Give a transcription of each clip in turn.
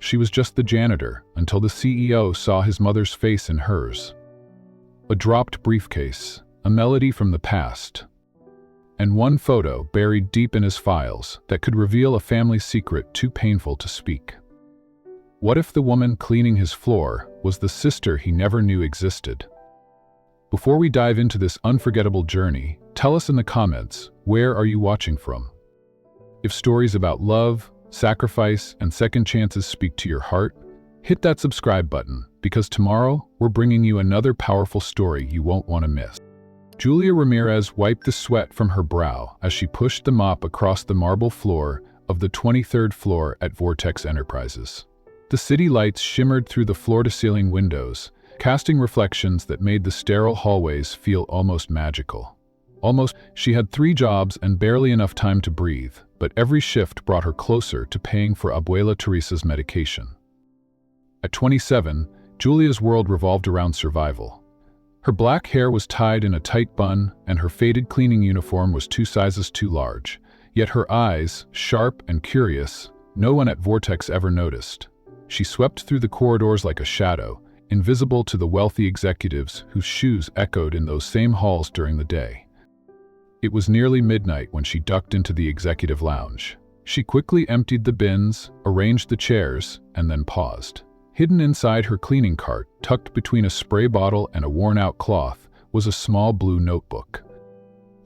She was just the janitor until the CEO saw his mother's face in hers. A dropped briefcase, a melody from the past, and one photo buried deep in his files that could reveal a family secret too painful to speak. What if the woman cleaning his floor was the sister he never knew existed? Before we dive into this unforgettable journey, tell us in the comments, where are you watching from? If stories about love, sacrifice, and second chances speak to your heart, hit that subscribe button, because tomorrow we're bringing you another powerful story you won't want to miss. Julia Ramirez wiped the sweat from her brow as she pushed the mop across the marble floor of the 23rd floor at Vortex Enterprises. The city lights shimmered through the floor-to-ceiling windows, casting reflections that made the sterile hallways feel almost magical. She had 3 jobs and barely enough time to breathe, but every shift brought her closer to paying for Abuela Teresa's medication. At 27, Julia's world revolved around survival. Her black hair was tied in a tight bun, and her faded cleaning uniform was 2 sizes too large. Yet her eyes, sharp and curious, no one at Vortex ever noticed. She swept through the corridors like a shadow, invisible to the wealthy executives whose shoes echoed in those same halls during the day. It was nearly midnight when she ducked into the executive lounge. She quickly emptied the bins, arranged the chairs, and then paused. Hidden inside her cleaning cart, tucked between a spray bottle and a worn-out cloth, was a small blue notebook.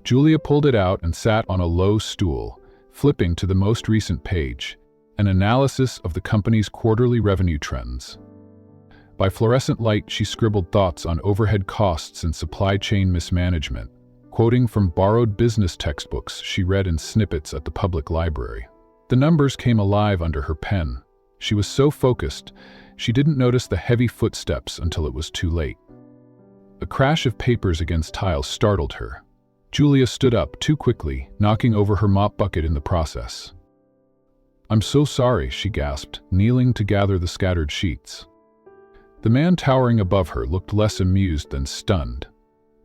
Julia pulled it out and sat on a low stool, flipping to the most recent page, an analysis of the company's quarterly revenue trends. By fluorescent light, she scribbled thoughts on overhead costs and supply chain mismanagement, quoting from borrowed business textbooks she read in snippets at the public library. The numbers came alive under her pen. She was so focused, she didn't notice the heavy footsteps until it was too late. A crash of papers against tiles startled her. Julia stood up too quickly, knocking over her mop bucket in the process. "I'm so sorry," she gasped, kneeling to gather the scattered sheets. The man towering above her looked less amused than stunned.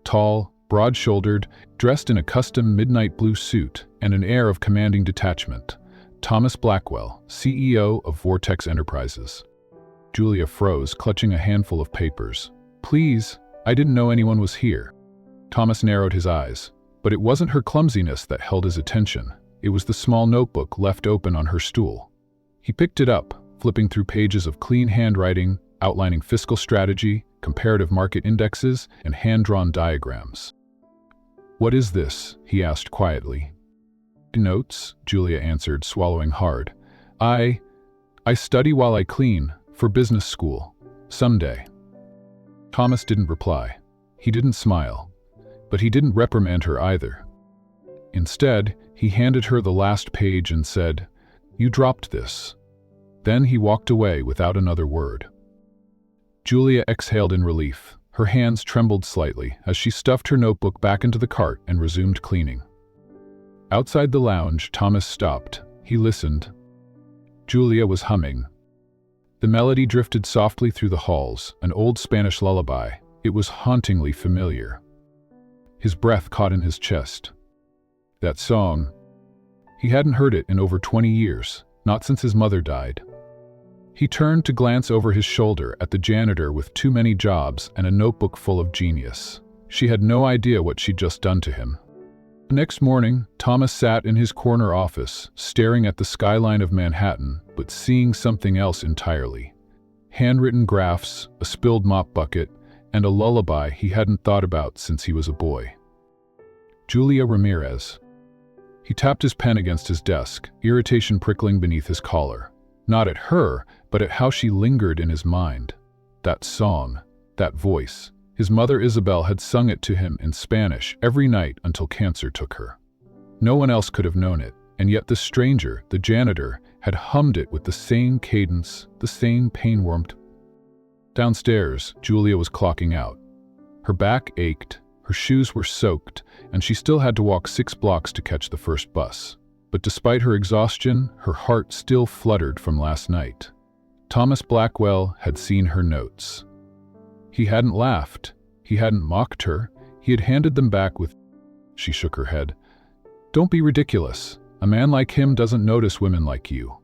Tall, broad-shouldered, dressed in a custom midnight blue suit and an air of commanding detachment. Thomas Blackwell, CEO of Vortex Enterprises. Julia froze, clutching a handful of papers. "Please, I didn't know anyone was here." Thomas narrowed his eyes, but it wasn't her clumsiness that held his attention. It was the small notebook left open on her stool. He picked it up, flipping through pages of clean handwriting, outlining fiscal strategy, comparative market indexes, and hand-drawn diagrams. "What is this?" he asked quietly. "Notes," Julia answered, swallowing hard. I study while I clean, for business school. Someday." Thomas didn't reply. He didn't smile. But he didn't reprimand her either. Instead, he handed her the last page and said, "You dropped this." Then he walked away without another word. Julia exhaled in relief. Her hands trembled slightly as she stuffed her notebook back into the cart and resumed cleaning. Outside the lounge, Thomas stopped. He listened. Julia was humming. The melody drifted softly through the halls, an old Spanish lullaby. It was hauntingly familiar. His breath caught in his chest. That song. He hadn't heard it in over 20 years, not since his mother died. He turned to glance over his shoulder at the janitor with too many jobs and a notebook full of genius. She had no idea what she'd just done to him. The next morning, Thomas sat in his corner office, staring at the skyline of Manhattan, but seeing something else entirely. Handwritten graphs, a spilled mop bucket, and a lullaby he hadn't thought about since he was a boy. Julia Ramirez. He tapped his pen against his desk, irritation prickling beneath his collar. Not at her, but at how she lingered in his mind. That song, that voice. His mother Isabel had sung it to him in Spanish every night until cancer took her. No one else could have known it, and yet the stranger, the janitor, had hummed it with the same cadence, the same pain warmth. Downstairs, Julia was clocking out. Her back ached, her shoes were soaked, and she still had to walk 6 blocks to catch the first bus. But despite her exhaustion, her heart still fluttered from last night. Thomas Blackwell had seen her notes. He hadn't laughed. He hadn't mocked her. He had handed them back with... She shook her head. "Don't be ridiculous. A man like him doesn't notice women like you."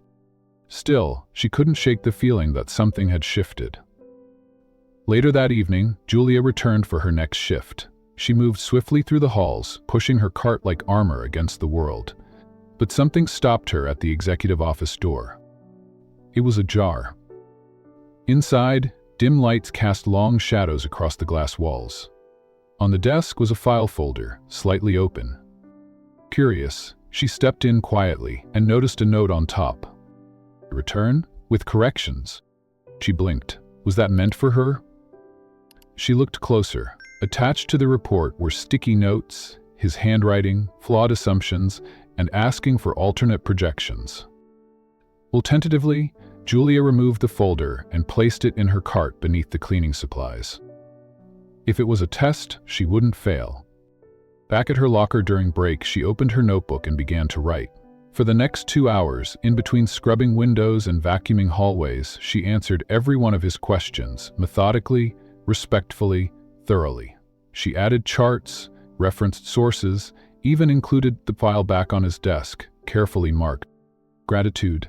Still, she couldn't shake the feeling that something had shifted. Later that evening, Julia returned for her next shift. She moved swiftly through the halls, pushing her cart like armor against the world. But something stopped her at the executive office door. It was ajar. Inside, dim lights cast long shadows across the glass walls. On the desk was a file folder, slightly open. Curious, she stepped in quietly and noticed a note on top. Return, with corrections. She blinked. Was that meant for her? She looked closer. Attached to the report were sticky notes, his handwriting, flawed assumptions, and asking for alternate projections. Tentatively, Julia removed the folder and placed it in her cart beneath the cleaning supplies. If it was a test, she wouldn't fail. Back at her locker during break, she opened her notebook and began to write. For the next 2 hours, in between scrubbing windows and vacuuming hallways, she answered every one of his questions, methodically, respectfully, thoroughly. She added charts, referenced sources, even included the file back on his desk, carefully marked. Gratitude.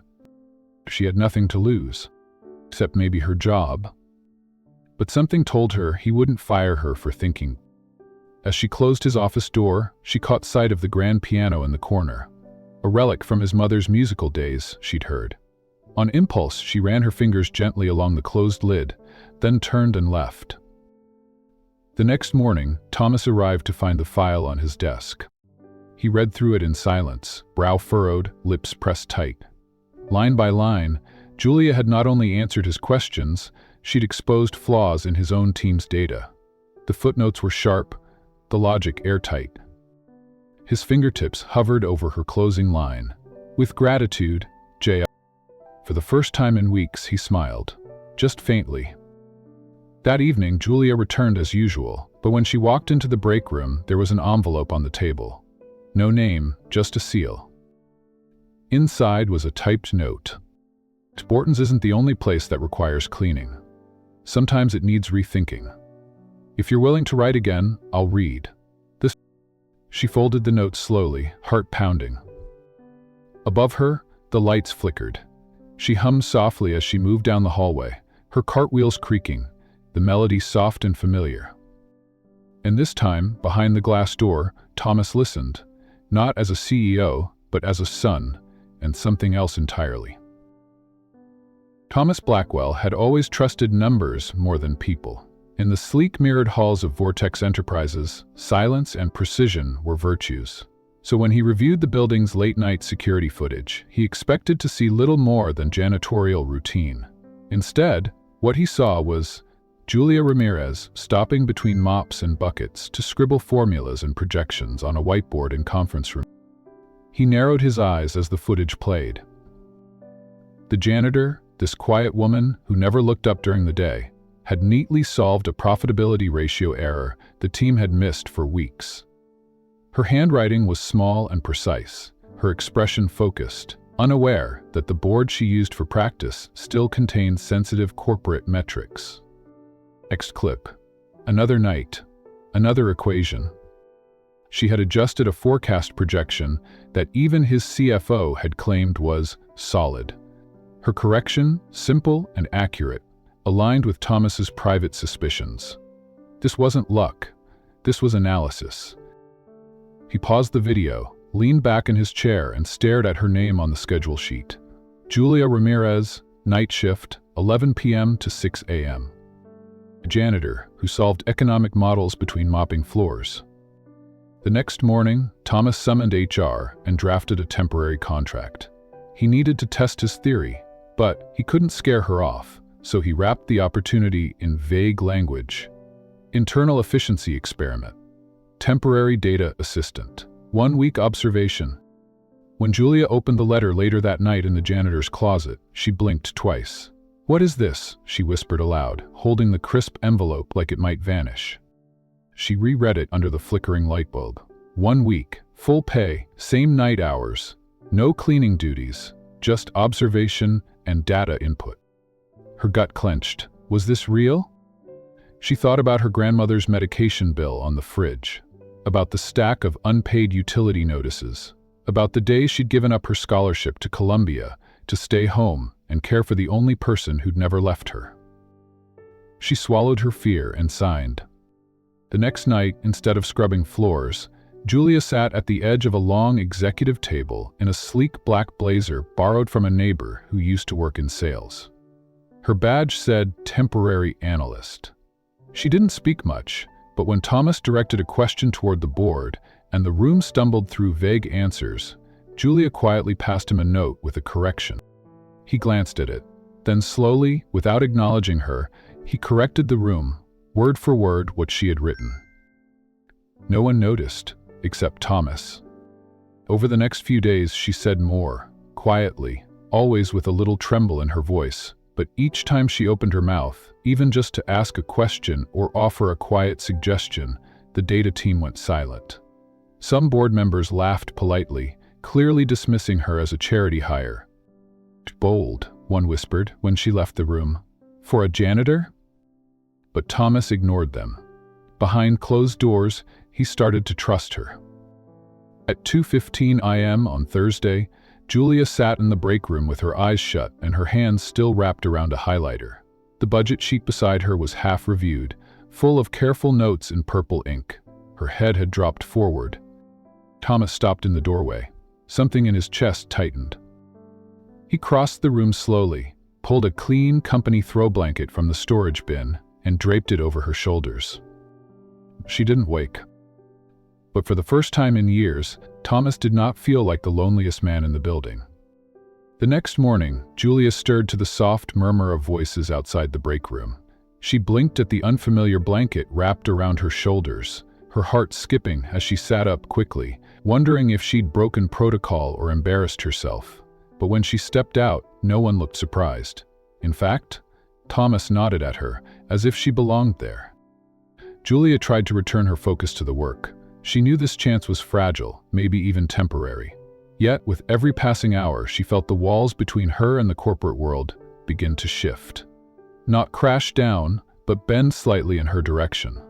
She had nothing to lose, except maybe her job. But something told her he wouldn't fire her for thinking. As she closed his office door, she caught sight of the grand piano in the corner, a relic from his mother's musical days, she'd heard. On impulse, she ran her fingers gently along the closed lid, then turned and left. The next morning, Thomas arrived to find the file on his desk. He read through it in silence, brow furrowed, lips pressed tight. Line by line, Julia had not only answered his questions, she'd exposed flaws in his own team's data. The footnotes were sharp, the logic airtight. His fingertips hovered over her closing line. With gratitude, J. For the first time in weeks, he smiled, just faintly. That evening, Julia returned as usual, but when she walked into the break room, there was an envelope on the table. No name, just a seal. Inside was a typed note. Borton's isn't the only place that requires cleaning. Sometimes it needs rethinking. If you're willing to write again, I'll read. This. She folded the note slowly, heart pounding. Above her, the lights flickered. She hummed softly as she moved down the hallway, her cartwheels creaking, the melody soft and familiar. And this time, behind the glass door, Thomas listened, not as a CEO, but as a son, and something else entirely. Thomas Blackwell had always trusted numbers more than people. In the sleek mirrored halls of Vortex Enterprises, silence and precision were virtues. So when he reviewed the building's late-night security footage, he expected to see little more than janitorial routine. Instead, what he saw was Julia Ramirez stopping between mops and buckets to scribble formulas and projections on a whiteboard in conference room. He narrowed his eyes as the footage played. The janitor, this quiet woman who never looked up during the day, had neatly solved a profitability ratio error the team had missed for weeks. Her handwriting was small and precise, her expression focused, unaware that the board she used for practice still contained sensitive corporate metrics. Next clip. Another night. Another equation. She had adjusted a forecast projection that even his CFO had claimed was solid. Her correction, simple and accurate, aligned with Thomas's private suspicions. This wasn't luck. This was analysis. He paused the video, leaned back in his chair and stared at her name on the schedule sheet. Julia Ramirez, night shift, 11 p.m. to 6 a.m. A janitor who solved economic models between mopping floors. The next morning, Thomas summoned HR and drafted a temporary contract. He needed to test his theory, but he couldn't scare her off, so he wrapped the opportunity in vague language. Internal efficiency experiment. Temporary data assistant. 1-week observation. When Julia opened the letter later that night in the janitor's closet, she blinked twice. "What is this?" she whispered aloud, holding the crisp envelope like it might vanish. She reread it under the flickering light bulb. 1 week, full pay, same night hours, no cleaning duties, just observation and data input. Her gut clenched. Was this real? She thought about her grandmother's medication bill on the fridge, about the stack of unpaid utility notices, about the day she'd given up her scholarship to Columbia to stay home and care for the only person who'd never left her. She swallowed her fear and signed. The next night, instead of scrubbing floors, Julia sat at the edge of a long executive table in a sleek black blazer borrowed from a neighbor who used to work in sales. Her badge said temporary analyst. She didn't speak much, but when Thomas directed a question toward the board and the room stumbled through vague answers, Julia quietly passed him a note with a correction. He glanced at it. Then slowly, without acknowledging her, he corrected the room, word for word what she had written. No one noticed, except Thomas. Over the next few days she said more, quietly, always with a little tremble in her voice, but each time she opened her mouth, even just to ask a question or offer a quiet suggestion, the data team went silent. Some board members laughed politely, clearly dismissing her as a charity hire. "Bold," one whispered when she left the room. "For a janitor?" But Thomas ignored them. Behind closed doors, he started to trust her. At 2:15 a.m. on Thursday, Julia sat in the break room with her eyes shut and her hands still wrapped around a highlighter. The budget sheet beside her was half reviewed, full of careful notes in purple ink. Her head had dropped forward. Thomas stopped in the doorway. Something in his chest tightened. He crossed the room slowly, pulled a clean company throw blanket from the storage bin, and draped it over her shoulders. She didn't wake. But for the first time in years, Thomas did not feel like the loneliest man in the building. The next morning, Julia stirred to the soft murmur of voices outside the break room. She blinked at the unfamiliar blanket wrapped around her shoulders, her heart skipping as she sat up quickly, wondering if she'd broken protocol or embarrassed herself. But when she stepped out, no one looked surprised. In fact, Thomas nodded at her, as if she belonged there. Julia tried to return her focus to the work. She knew this chance was fragile, maybe even temporary. Yet, with every passing hour, she felt the walls between her and the corporate world begin to shift. Not crash down, but bend slightly in her direction.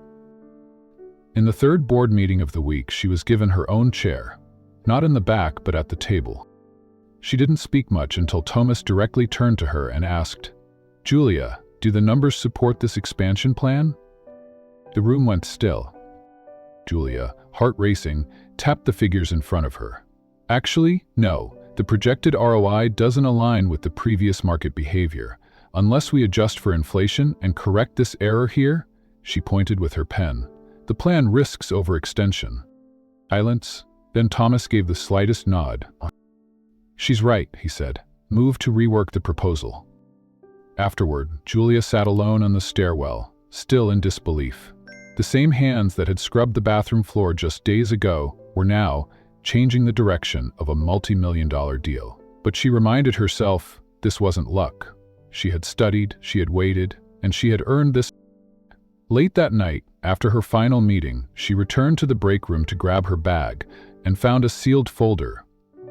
In the third board meeting of the week, she was given her own chair, not in the back, but at the table. She didn't speak much until Thomas directly turned to her and asked, "Julia, do the numbers support this expansion plan?" The room went still. Julia, heart racing, tapped the figures in front of her. "Actually, no. The projected ROI doesn't align with the previous market behavior. Unless we adjust for inflation and correct this error here," she pointed with her pen, "the plan risks overextension." Silence. Then Thomas gave the slightest nod. "She's right," he said. "Move to rework the proposal." Afterward, Julia sat alone on the stairwell, still in disbelief. The same hands that had scrubbed the bathroom floor just days ago were now changing the direction of a multi-million-dollar deal. But she reminded herself this wasn't luck. She had studied, she had waited, and she had earned this. Late that night, after her final meeting, she returned to the break room to grab her bag and found a sealed folder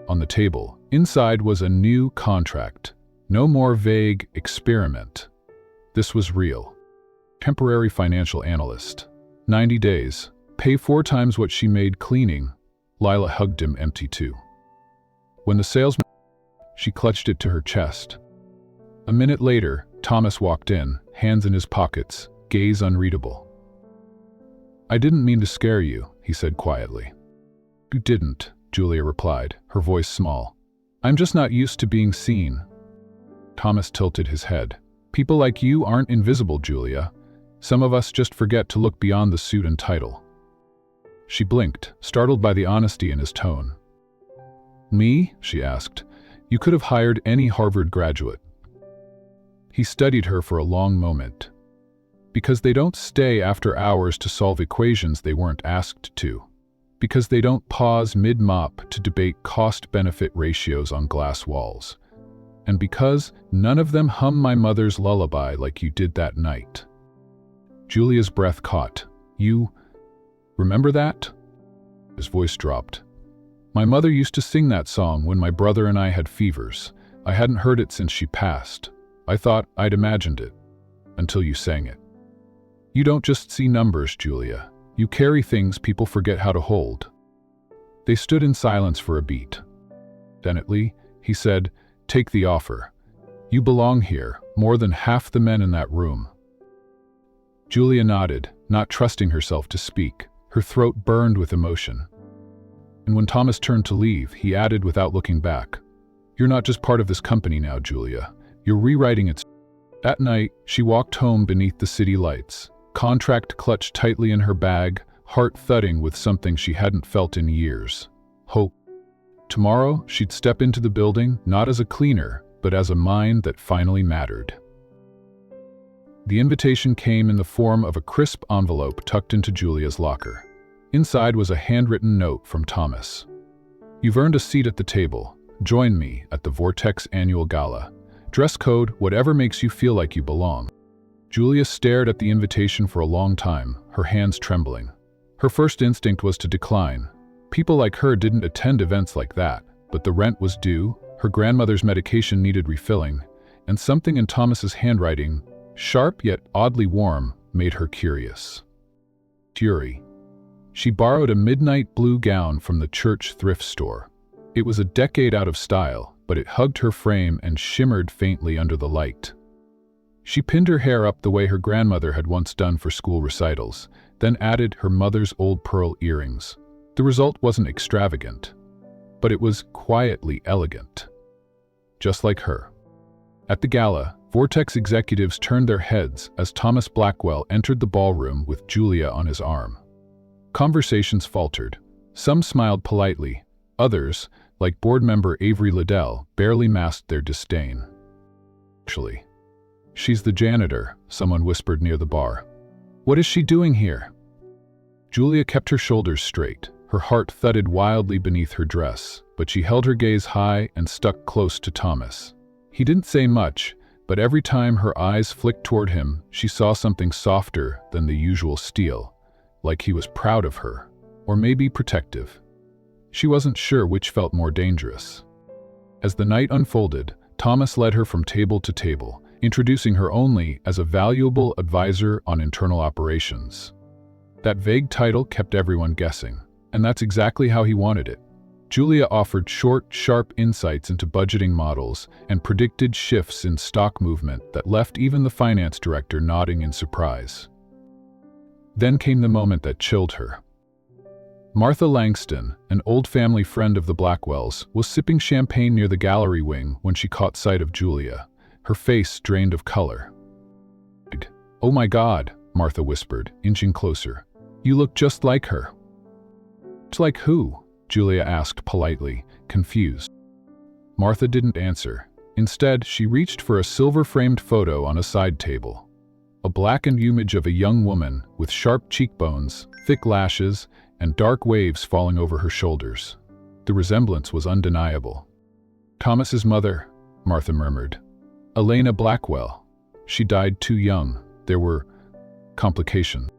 on the table. Inside was a new contract. No more vague experiment. This was real. Temporary financial analyst. 90 days. Pay 4 times what she made cleaning. Lila hugged him empty too. When the salesman, she clutched it to her chest. A minute later, Thomas walked in, hands in his pockets, gaze unreadable. "I didn't mean to scare you," he said quietly. "You didn't," Julia replied, her voice small. "I'm just not used to being seen." Thomas tilted his head. "People like you aren't invisible, Julia. Some of us just forget to look beyond the suit and title." She blinked, startled by the honesty in his tone. "Me?" she asked. "You could have hired any Harvard graduate." He studied her for a long moment. "Because they don't stay after hours to solve equations they weren't asked to. Because they don't pause mid-mop to debate cost-benefit ratios on glass walls. And because none of them hum my mother's lullaby like you did that night." Julia's breath caught. "You remember that?" His voice dropped. "My mother used to sing that song when my brother and I had fevers. I hadn't heard it since she passed. I thought I'd imagined it. Until you sang it. You don't just see numbers, Julia. You carry things people forget how to hold." They stood in silence for a beat. Then, he said, "Take the offer. You belong here, more than half the men in that room." Julia nodded, not trusting herself to speak. Her throat burned with emotion. And when Thomas turned to leave, he added without looking back, "You're not just part of this company now, Julia. You're rewriting its." That night, she walked home beneath the city lights, contract clutched tightly in her bag, heart thudding with something she hadn't felt in years: hope. Tomorrow, she'd step into the building, not as a cleaner, but as a mind that finally mattered. The invitation came in the form of a crisp envelope tucked into Julia's locker. Inside was a handwritten note from Thomas. "You've earned a seat at the table. Join me at the Vortex annual gala. Dress code, whatever makes you feel like you belong." Julia stared at the invitation for a long time, her hands trembling. Her first instinct was to decline. People like her didn't attend events like that, but the rent was due, her grandmother's medication needed refilling, and something in Thomas's handwriting, sharp yet oddly warm, made her curious. Fury. She borrowed a midnight blue gown from the church thrift store. It was a decade out of style, but it hugged her frame and shimmered faintly under the light. She pinned her hair up the way her grandmother had once done for school recitals, then added her mother's old pearl earrings. The result wasn't extravagant, but it was quietly elegant. Just like her. At the gala, Vortex executives turned their heads as Thomas Blackwell entered the ballroom with Julia on his arm. Conversations faltered. Some smiled politely. Others, like board member Avery Liddell, barely masked their disdain. "Actually, she's the janitor," someone whispered near the bar. "What is she doing here?" Julia kept her shoulders straight. Her heart thudded wildly beneath her dress, but she held her gaze high and stuck close to Thomas. He didn't say much, but every time her eyes flicked toward him, she saw something softer than the usual steel, like he was proud of her, or maybe protective. She wasn't sure which felt more dangerous. As the night unfolded, Thomas led her from table to table, introducing her only as a valuable advisor on internal operations. That vague title kept everyone guessing, and that's exactly how he wanted it. Julia offered short, sharp insights into budgeting models and predicted shifts in stock movement that left even the finance director nodding in surprise. Then came the moment that chilled her. Martha Langston, an old family friend of the Blackwells, was sipping champagne near the gallery wing when she caught sight of Julia, her face drained of color. "Oh my God," Martha whispered, inching closer. "You look just like her." "Just like who?" Julia asked politely, confused. Martha didn't answer. Instead, she reached for a silver-framed photo on a side table. A blackened image of a young woman with sharp cheekbones, thick lashes, and dark waves falling over her shoulders. The resemblance was undeniable. "Thomas's mother," Martha murmured. "Elena Blackwell. She died too young. There were complications."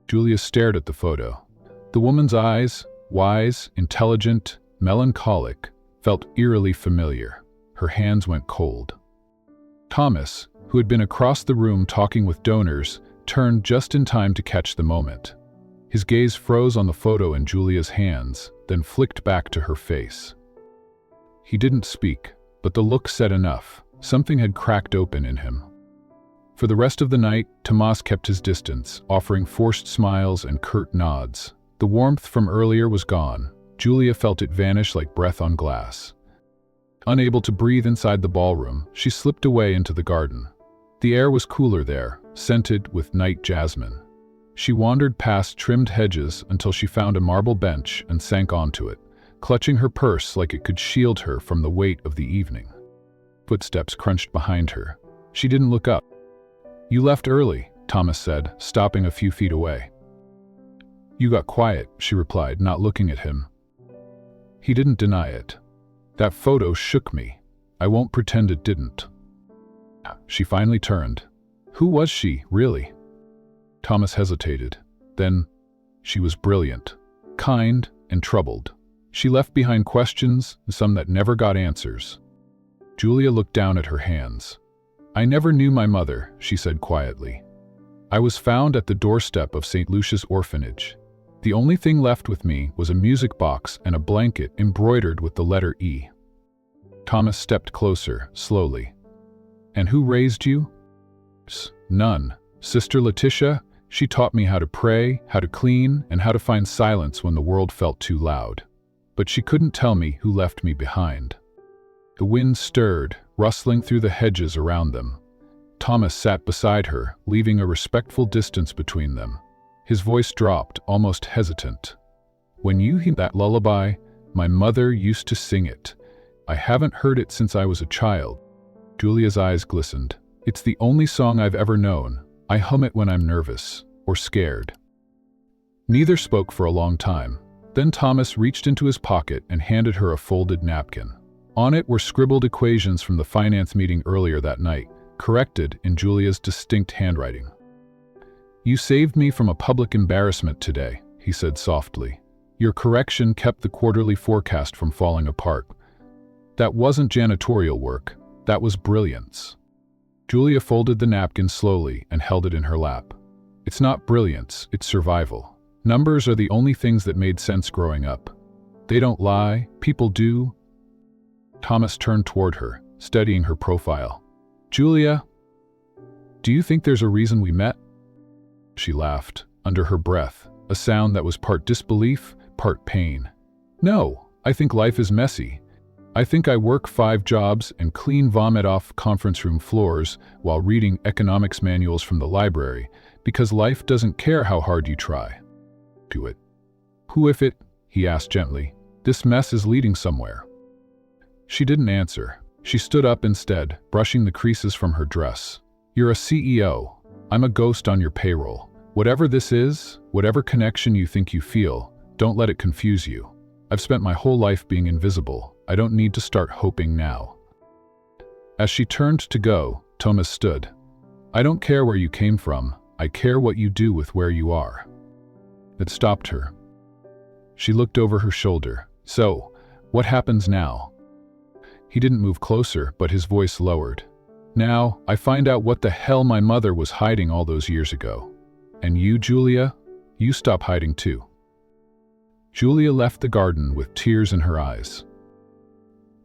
Julia stared at the photo. The woman's eyes, wise, intelligent, melancholic, felt eerily familiar. Her hands went cold. Thomas, who had been across the room talking with donors, turned just in time to catch the moment. His gaze froze on the photo in Julia's hands, then flicked back to her face. He didn't speak, but the look said enough. Something had cracked open in him. For the rest of the night, Tomas kept his distance, offering forced smiles and curt nods. The warmth from earlier was gone. Julia felt it vanish like breath on glass. Unable to breathe inside the ballroom, she slipped away into the garden. The air was cooler there, scented with night jasmine. She wandered past trimmed hedges until she found a marble bench and sank onto it, clutching her purse like it could shield her from the weight of the evening. Footsteps crunched behind her. She didn't look up. "You left early," Thomas said, stopping a few feet away. "You got quiet," she replied, not looking at him. He didn't deny it. "That photo shook me. I won't pretend it didn't." She finally turned. "Who was she, really?" Thomas hesitated. Then, she was brilliant, kind, and troubled. She left behind questions, some that never got answers. Julia looked down at her hands. "I never knew my mother," she said quietly. "I was found at the doorstep of St. Lucia's orphanage. The only thing left with me was a music box and a blanket embroidered with the letter E." Thomas stepped closer, slowly. And who raised you? None. Sister Letitia, she taught me how to pray, how to clean, and how to find silence when the world felt too loud. But she couldn't tell me who left me behind. The wind stirred, rustling through the hedges around them. Thomas sat beside her, leaving a respectful distance between them. His voice dropped, almost hesitant. When you hear that lullaby, my mother used to sing it. I haven't heard it since I was a child. Julia's eyes glistened. It's the only song I've ever known. I hum it when I'm nervous or scared. Neither spoke for a long time. Then Thomas reached into his pocket and handed her a folded napkin. On it were scribbled equations from the finance meeting earlier that night, corrected in Julia's distinct handwriting. You saved me from a public embarrassment today, he said softly. Your correction kept the quarterly forecast from falling apart. That wasn't janitorial work, that was brilliance. Julia folded the napkin slowly and held it in her lap. It's not brilliance, it's survival. Numbers are the only things that made sense growing up. They don't lie, people do. Thomas turned toward her, studying her profile. Julia, do you think there's a reason we met? She laughed, under her breath, a sound that was part disbelief, part pain. No, I think life is messy. I think I work 5 jobs and clean vomit off conference room floors while reading economics manuals from the library, because life doesn't care how hard you try. Do it. Who if it? He asked gently. This mess is leading somewhere. She didn't answer. She stood up instead, brushing the creases from her dress. You're a CEO. I'm a ghost on your payroll. Whatever this is, whatever connection you think you feel, don't let it confuse you. I've spent my whole life being invisible. I don't need to start hoping now. As she turned to go, Thomas stood. I don't care where you came from. I care what you do with where you are. It stopped her. She looked over her shoulder. So, what happens now? He didn't move closer, but his voice lowered. Now, I find out what the hell my mother was hiding all those years ago. And you, Julia, you stop hiding too. Julia left the garden with tears in her eyes.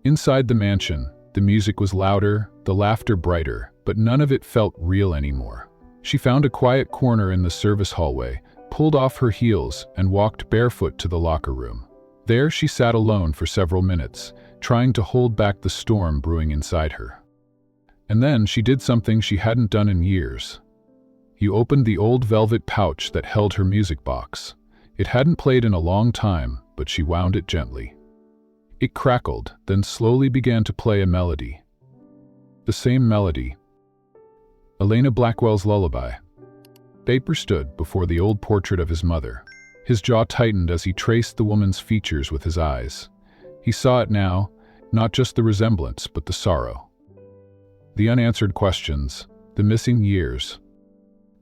Inside the mansion, the music was louder, the laughter brighter, but none of it felt real anymore. She found a quiet corner in the service hallway, pulled off her heels, and walked barefoot to the locker room. There she sat alone for several minutes, trying to hold back the storm brewing inside her. And then she did something she hadn't done in years. You opened the old velvet pouch that held her music box. It hadn't played in a long time, but she wound it gently. It crackled, then slowly began to play a melody. The same melody. Elena Blackwell's lullaby. Baper stood before the old portrait of his mother. His jaw tightened as he traced the woman's features with his eyes. He saw it now, not just the resemblance, but the sorrow. The unanswered questions, the missing years.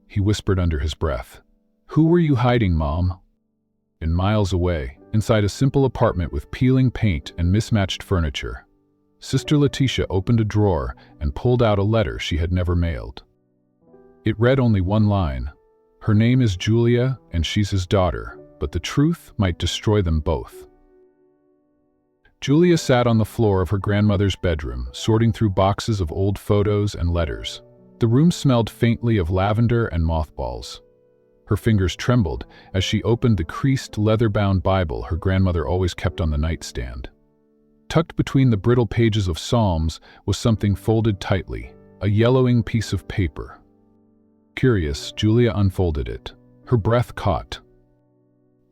He whispered under his breath, "Who were you hiding, Mom?" And miles away, inside a simple apartment with peeling paint and mismatched furniture, Sister Letitia opened a drawer and pulled out a letter she had never mailed. It read only one line. Her name is Julia, and she's his daughter, but the truth might destroy them both. Julia sat on the floor of her grandmother's bedroom, sorting through boxes of old photos and letters. The room smelled faintly of lavender and mothballs. Her fingers trembled as she opened the creased, leather-bound Bible her grandmother always kept on the nightstand. Tucked between the brittle pages of Psalms was something folded tightly, a yellowing piece of paper. Curious, Julia unfolded it. Her breath caught.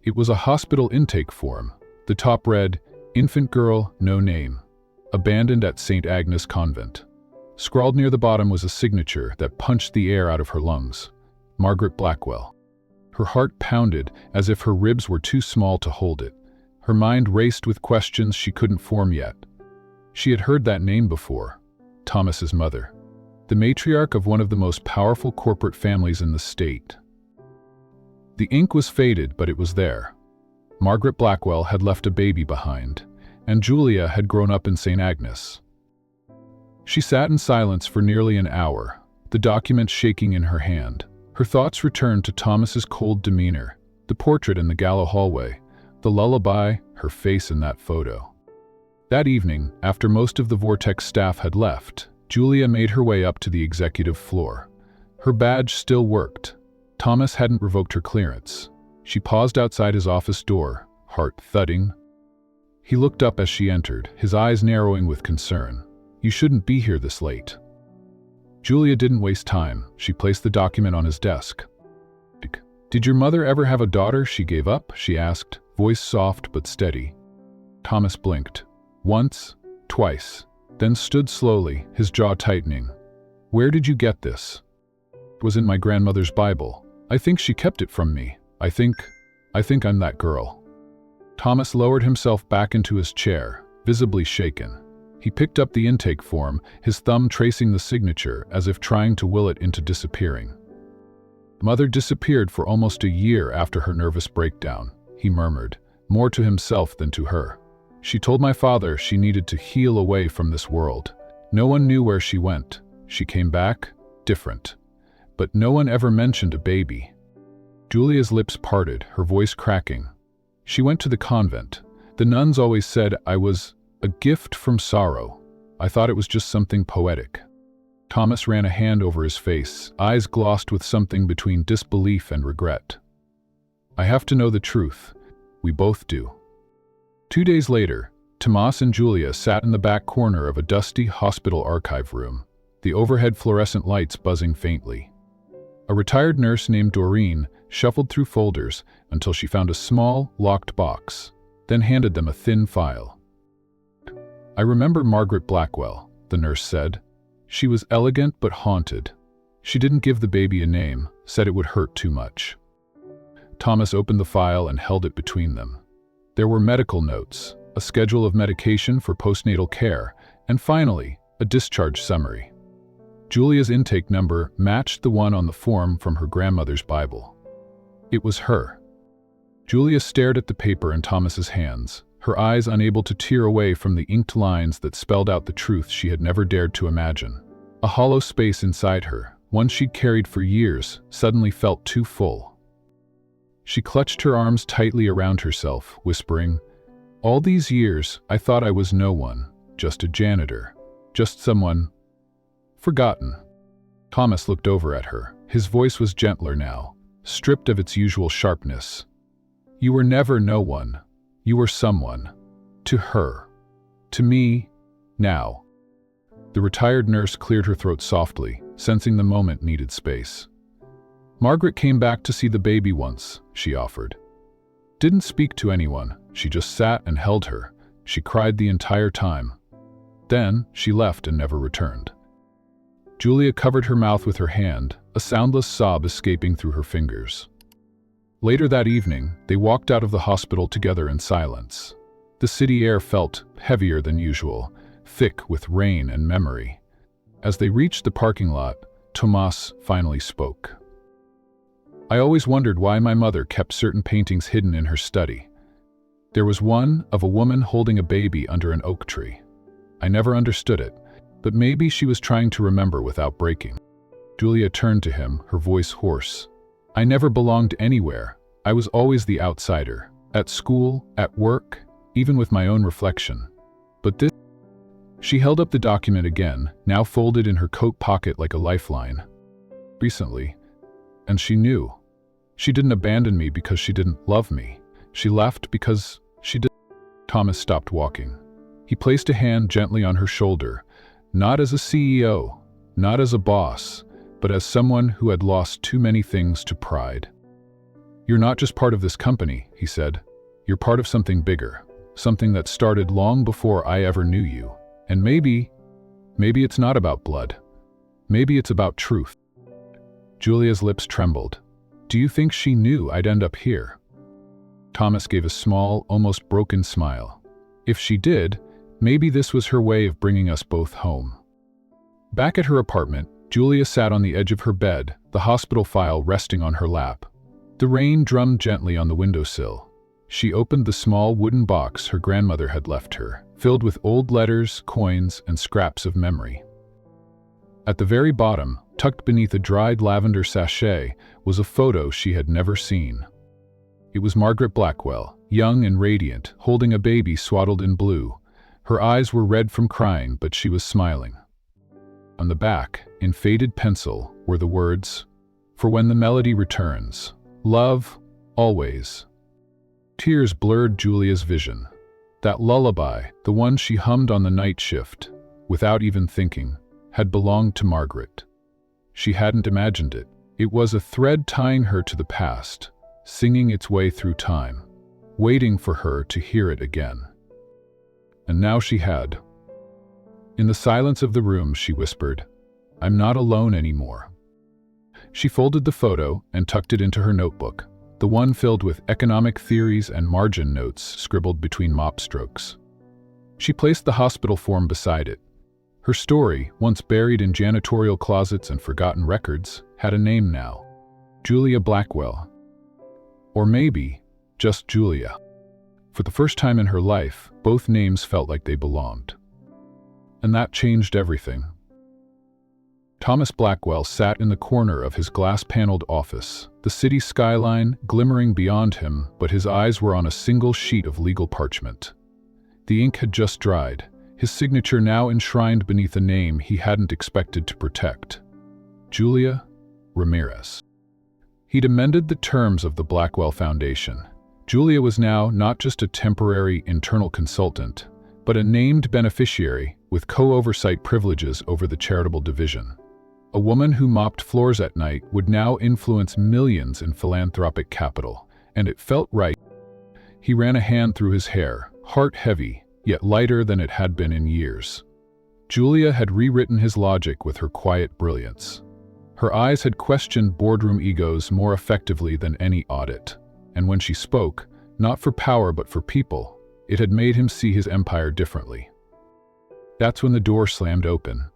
It was a hospital intake form. The top read, "Infant girl, no name. Abandoned at St. Agnes Convent." Scrawled near the bottom was a signature that punched the air out of her lungs. Margaret Blackwell. Her heart pounded as if her ribs were too small to hold it. Her mind raced with questions she couldn't form yet. She had heard that name before. Thomas's mother. The matriarch of one of the most powerful corporate families in the state. The ink was faded, but it was there. Margaret Blackwell had left a baby behind, and Julia had grown up in St. Agnes. She sat in silence for nearly an hour, the document shaking in her hand. Her thoughts returned to Thomas's cold demeanor, the portrait in the gallow hallway, the lullaby, her face in that photo. That evening, after most of the Vortex staff had left, Julia made her way up to the executive floor. Her badge still worked. Thomas hadn't revoked her clearance. She paused outside his office door, heart thudding. He looked up as she entered, his eyes narrowing with concern. "You shouldn't be here this late." Julia didn't waste time. She placed the document on his desk. "Did your mother ever have a daughter she gave up?" she asked, voice soft but steady. Thomas blinked. Once, twice, then stood slowly, his jaw tightening. "Where did you get this?" "It was in my grandmother's Bible. I think she kept it from me. I think I'm that girl." Thomas lowered himself back into his chair, visibly shaken. He picked up the intake form, his thumb tracing the signature as if trying to will it into disappearing. "Mother disappeared for almost a year after her nervous breakdown," he murmured, more to himself than to her. "She told my father she needed to heal away from this world. No one knew where she went. She came back, different. But no one ever mentioned a baby." Julia's lips parted, her voice cracking. "She went to the convent. The nuns always said I was a gift from sorrow. I thought it was just something poetic." Thomas ran a hand over his face, eyes glossed with something between disbelief and regret. "I have to know the truth. We both do." 2 days later, Tomas and Julia sat in the back corner of a dusty hospital archive room, the overhead fluorescent lights buzzing faintly. A retired nurse named Doreen shuffled through folders until she found a small, locked box, then handed them a thin file. "I remember Margaret Blackwell," the nurse said. "She was elegant but haunted. She didn't give the baby a name, said it would hurt too much." Thomas opened the file and held it between them. There were medical notes, a schedule of medication for postnatal care, and finally, a discharge summary. Julia's intake number matched the one on the form from her grandmother's Bible. It was her. Julia stared at the paper in Thomas's hands, her eyes unable to tear away from the inked lines that spelled out the truth she had never dared to imagine. A hollow space inside her, one she'd carried for years, suddenly felt too full. She clutched her arms tightly around herself, whispering, "All these years, I thought I was no one, just a janitor, just someone forgotten." Thomas looked over at her. His voice was gentler now, stripped of its usual sharpness. "You were never no one. You were someone. To her. To me. Now." The retired nurse cleared her throat softly, sensing the moment needed space. "Margaret came back to see the baby once," she offered. "Didn't speak to anyone, she just sat and held her. She cried the entire time. Then, she left and never returned." Julia covered her mouth with her hand, a soundless sob escaping through her fingers. Later that evening, they walked out of the hospital together in silence. The city air felt heavier than usual, thick with rain and memory. As they reached the parking lot, Tomas finally spoke. "I always wondered why my mother kept certain paintings hidden in her study. There was one of a woman holding a baby under an oak tree. I never understood it, but maybe she was trying to remember without breaking." Julia turned to him, her voice hoarse. "I never belonged anywhere. I was always the outsider, at school, at work, even with my own reflection. But this..." She held up the document again, now folded in her coat pocket like a lifeline. "Recently. And she knew. She didn't abandon me because she didn't love me. She left because she did." Thomas stopped walking. He placed a hand gently on her shoulder, not as a CEO, not as a boss, but as someone who had lost too many things to pride. "You're not just part of this company," he said. "You're part of something bigger, something that started long before I ever knew you. And maybe it's not about blood. Maybe it's about truth." Julia's lips trembled. "Do you think she knew I'd end up here?" Thomas gave a small, almost broken smile. "If she did, maybe this was her way of bringing us both home." Back at her apartment, Julia sat on the edge of her bed, the hospital file resting on her lap. The rain drummed gently on the windowsill. She opened the small wooden box her grandmother had left her, filled with old letters, coins, and scraps of memory. At the very bottom, tucked beneath a dried lavender sachet, was a photo she had never seen. It was Margaret Blackwell, young and radiant, holding a baby swaddled in blue. Her eyes were red from crying, but she was smiling. On the back, in faded pencil, were the words, "For when the melody returns. Love, always." Tears blurred Julia's vision. That lullaby, the one she hummed on the night shift, without even thinking, had belonged to Margaret. She hadn't imagined it. It was a thread tying her to the past, singing its way through time, waiting for her to hear it again. And now she had. In the silence of the room, she whispered, "I'm not alone anymore." She folded the photo and tucked it into her notebook, the one filled with economic theories and margin notes scribbled between mop strokes. She placed the hospital form beside it. Her story, once buried in janitorial closets and forgotten records, had a name now: Julia Blackwell. Or maybe, just Julia. For the first time in her life, both names felt like they belonged. And that changed everything. Thomas Blackwell sat in the corner of his glass-paneled office, the city skyline glimmering beyond him, but his eyes were on a single sheet of legal parchment. The ink had just dried, his signature now enshrined beneath a name he hadn't expected to protect: Julia Ramirez. He'd amended the terms of the Blackwell Foundation. Julia was now not just a temporary internal consultant, but a named beneficiary with co-oversight privileges over the charitable division. A woman who mopped floors at night would now influence millions in philanthropic capital, and it felt right. He ran a hand through his hair, heart heavy, yet lighter than it had been in years. Julia had rewritten his logic with her quiet brilliance. Her eyes had questioned boardroom egos more effectively than any audit, and when she spoke, not for power but for people, it had made him see his empire differently. That's when the door slammed open.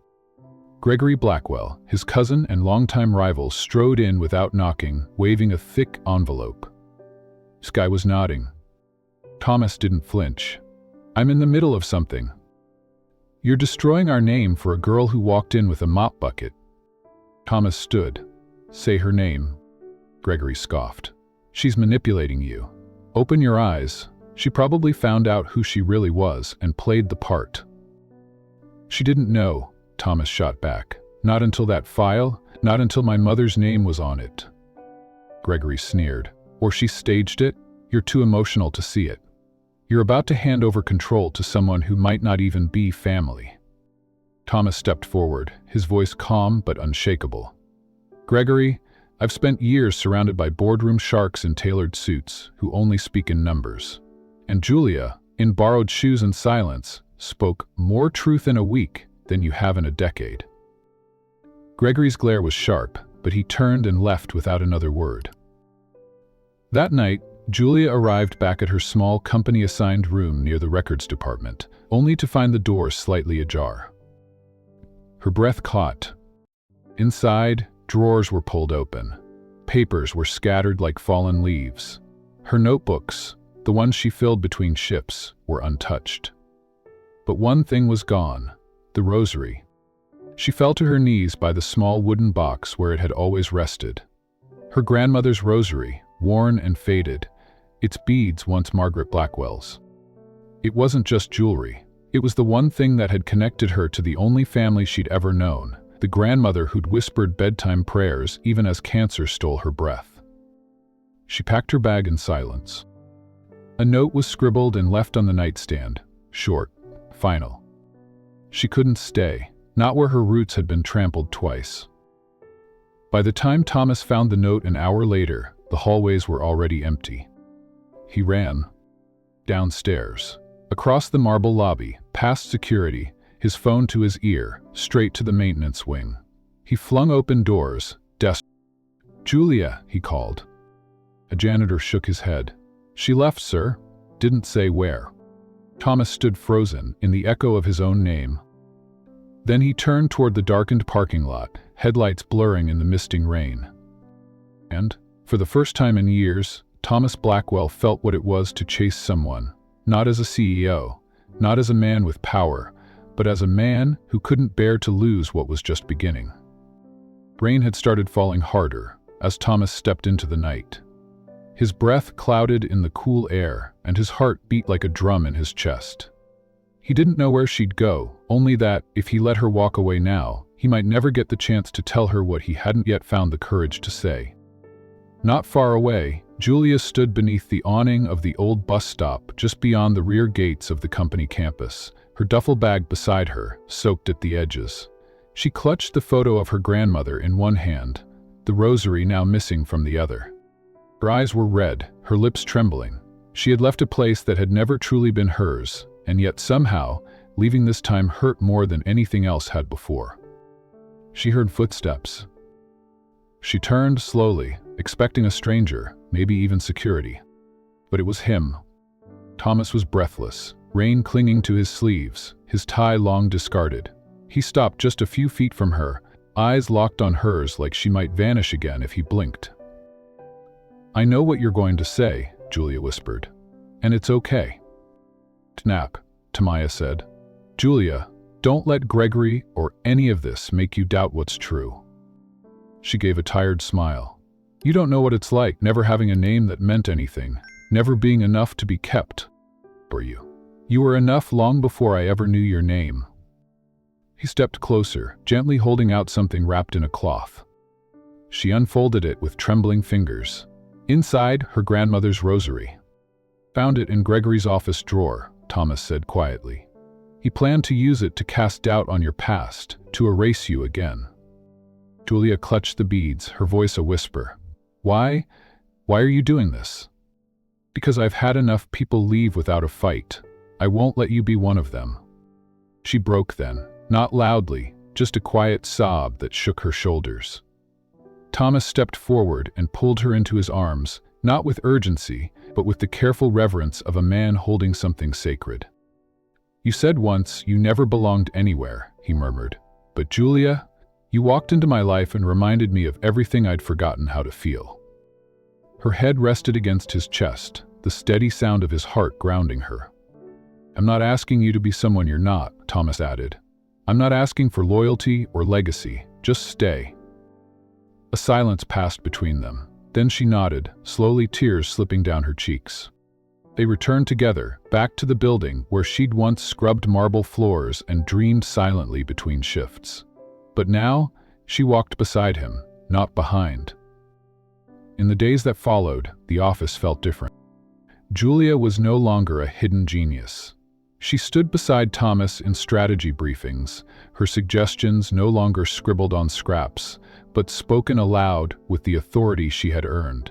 Gregory Blackwell, his cousin and longtime rival, strode in without knocking, waving a thick envelope. Sky was nodding. Thomas didn't flinch. "I'm in the middle of something." "You're destroying our name for a girl who walked in with a mop bucket." Thomas stood. "Say her name." Gregory scoffed. "She's manipulating you. Open your eyes. She probably found out who she really was and played the part." "She didn't know," Thomas shot back. "Not until that file, not until my mother's name was on it." Gregory sneered. "Or she staged it? You're too emotional to see it. You're about to hand over control to someone who might not even be family." Thomas stepped forward, his voice calm but unshakable. "Gregory, I've spent years surrounded by boardroom sharks in tailored suits who only speak in numbers. And Julia, in borrowed shoes and silence, spoke more truth in a week than you have in a decade." Gregory's glare was sharp, but he turned and left without another word. That night, Julia arrived back at her small company-assigned room near the records department, only to find the door slightly ajar. Her breath caught. Inside, drawers were pulled open. Papers were scattered like fallen leaves. Her notebooks, the ones she filled between shifts, were untouched. But one thing was gone: the rosary. She fell to her knees by the small wooden box where it had always rested. Her grandmother's rosary, worn and faded, its beads once Margaret Blackwell's. It wasn't just jewelry. It was the one thing that had connected her to the only family she'd ever known, the grandmother who'd whispered bedtime prayers even as cancer stole her breath. She packed her bag in silence. A note was scribbled and left on the nightstand, short, final. She couldn't stay, not where her roots had been trampled twice. By the time Thomas found the note an hour later, the hallways were already empty. He ran. Downstairs. Across the marble lobby, past security, his phone to his ear, straight to the maintenance wing. He flung open doors, "Julia," he called. A janitor shook his head. "She left, sir." Didn't say where. Thomas stood frozen in the echo of his own name. Then he turned toward the darkened parking lot, headlights blurring in the misting rain. And, for the first time in years, Thomas Blackwell felt what it was to chase someone, not as a CEO, not as a man with power, but as a man who couldn't bear to lose what was just beginning. Rain had started falling harder as Thomas stepped into the night. His breath clouded in the cool air, and his heart beat like a drum in his chest. He didn't know where she'd go, only that, if he let her walk away now, He might never get the chance to tell her what he hadn't yet found the courage to say. Not far away, Julia stood beneath the awning of the old bus stop just beyond the rear gates of the company campus, her duffel bag beside her, soaked at the edges. She clutched the photo of her grandmother in one hand, the rosary now missing from the other. Her eyes were red, her lips trembling. She had left a place that had never truly been hers, and yet somehow, leaving this time hurt more than anything else had before. She heard footsteps. She turned slowly, expecting a stranger, maybe even security. But it was him. Thomas was breathless, rain clinging to his sleeves, his tie long discarded. He stopped just a few feet from her, eyes locked on hers like she might vanish again if he blinked. "I know what you're going to say," Julia whispered. "And it's okay." "Snap," Tamaya said. "Julia, don't let Gregory or any of this make you doubt what's true." She gave a tired smile. "You don't know what it's like, never having a name that meant anything, never being enough to be kept. For you. You were enough long before I ever knew your name." He stepped closer, gently holding out something wrapped in a cloth. She unfolded it with trembling fingers. Inside, her grandmother's rosary. "Found it in Gregory's office drawer," Thomas said quietly. "He planned to use it to cast doubt on your past, to erase you again." Julia clutched the beads, her voice a whisper. Why? Why are you doing this?" "Because I've had enough people leave without a fight. I won't let you be one of them." She broke then, not loudly, just a quiet sob that shook her shoulders. Thomas stepped forward and pulled her into his arms, not with urgency, but with the careful reverence of a man holding something sacred. "You said once you never belonged anywhere," he murmured. "But Julia, you walked into my life and reminded me of everything I'd forgotten how to feel." Her head rested against his chest, the steady sound of his heart grounding her. "I'm not asking you to be someone you're not," Thomas added. "I'm not asking for loyalty or legacy, just stay." A silence passed between them. Then she nodded, slowly tears slipping down her cheeks. They returned together, back to the building where she'd once scrubbed marble floors and dreamed silently between shifts. But now, she walked beside him, not behind. In the days that followed, the office felt different. Julia was no longer a hidden genius. She stood beside Thomas in strategy briefings, her suggestions no longer scribbled on scraps, but spoken aloud with the authority she had earned.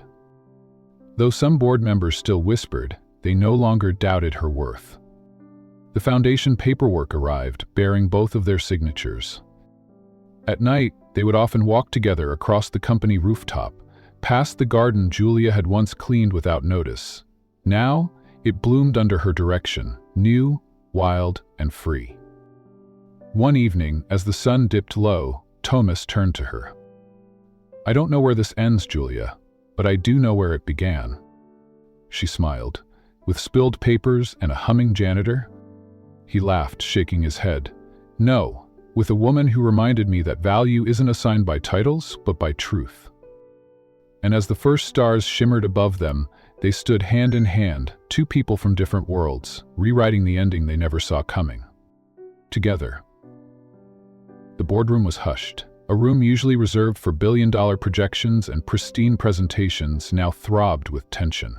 Though some board members still whispered, they no longer doubted her worth. The foundation paperwork arrived, bearing both of their signatures. At night, they would often walk together across the company rooftop, past the garden Julia had once cleaned without notice. Now, it bloomed under her direction, new, wild, and free. One evening, as the sun dipped low, Thomas turned to her. "I don't know where this ends, Julia, but I do know where it began." She smiled. "With spilled papers and a humming janitor?" He laughed, shaking his head. "No, with a woman who reminded me that value isn't assigned by titles, but by truth." And as the first stars shimmered above them, they stood hand in hand, two people from different worlds, rewriting the ending they never saw coming. Together. The boardroom was hushed. A room usually reserved for billion-dollar projections and pristine presentations now throbbed with tension.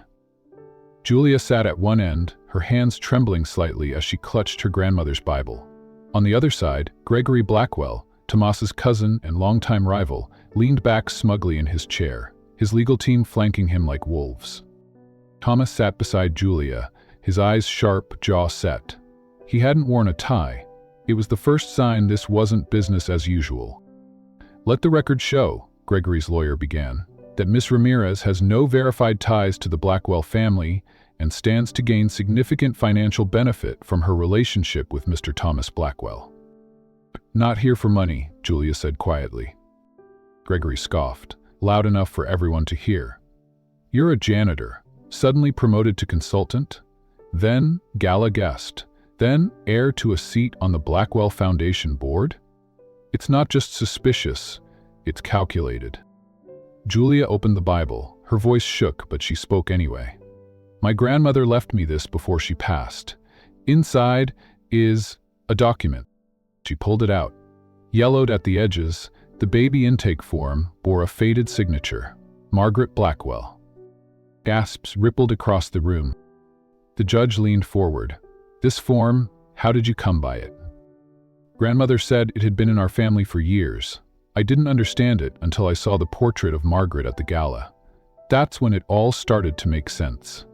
Julia sat at one end, her hands trembling slightly as she clutched her grandmother's Bible. On the other side, Gregory Blackwell, Tomas's cousin and longtime rival, leaned back smugly in his chair, his legal team flanking him like wolves. Thomas sat beside Julia, his eyes sharp, jaw set. He hadn't worn a tie. It was the first sign this wasn't business as usual. "Let the record show," Gregory's lawyer began, "that Miss Ramirez has no verified ties to the Blackwell family and stands to gain significant financial benefit from her relationship with Mr. Thomas Blackwell." "Not here for money," Julia said quietly. Gregory scoffed, loud enough for everyone to hear. "You're a janitor, suddenly promoted to consultant, then gala guest, then heir to a seat on the Blackwell Foundation board? It's not just suspicious, it's calculated." Julia opened the Bible. Her voice shook, but she spoke anyway. "My grandmother left me this before she passed. Inside is a document." She pulled it out. Yellowed at the edges, the baby intake form bore a faded signature, Margaret Blackwell. Gasps rippled across the room. The judge leaned forward. "This form, how did you come by it?" "Grandmother said it had been in our family for years. I didn't understand it until I saw the portrait of Margaret at the gala. That's when it all started to make sense."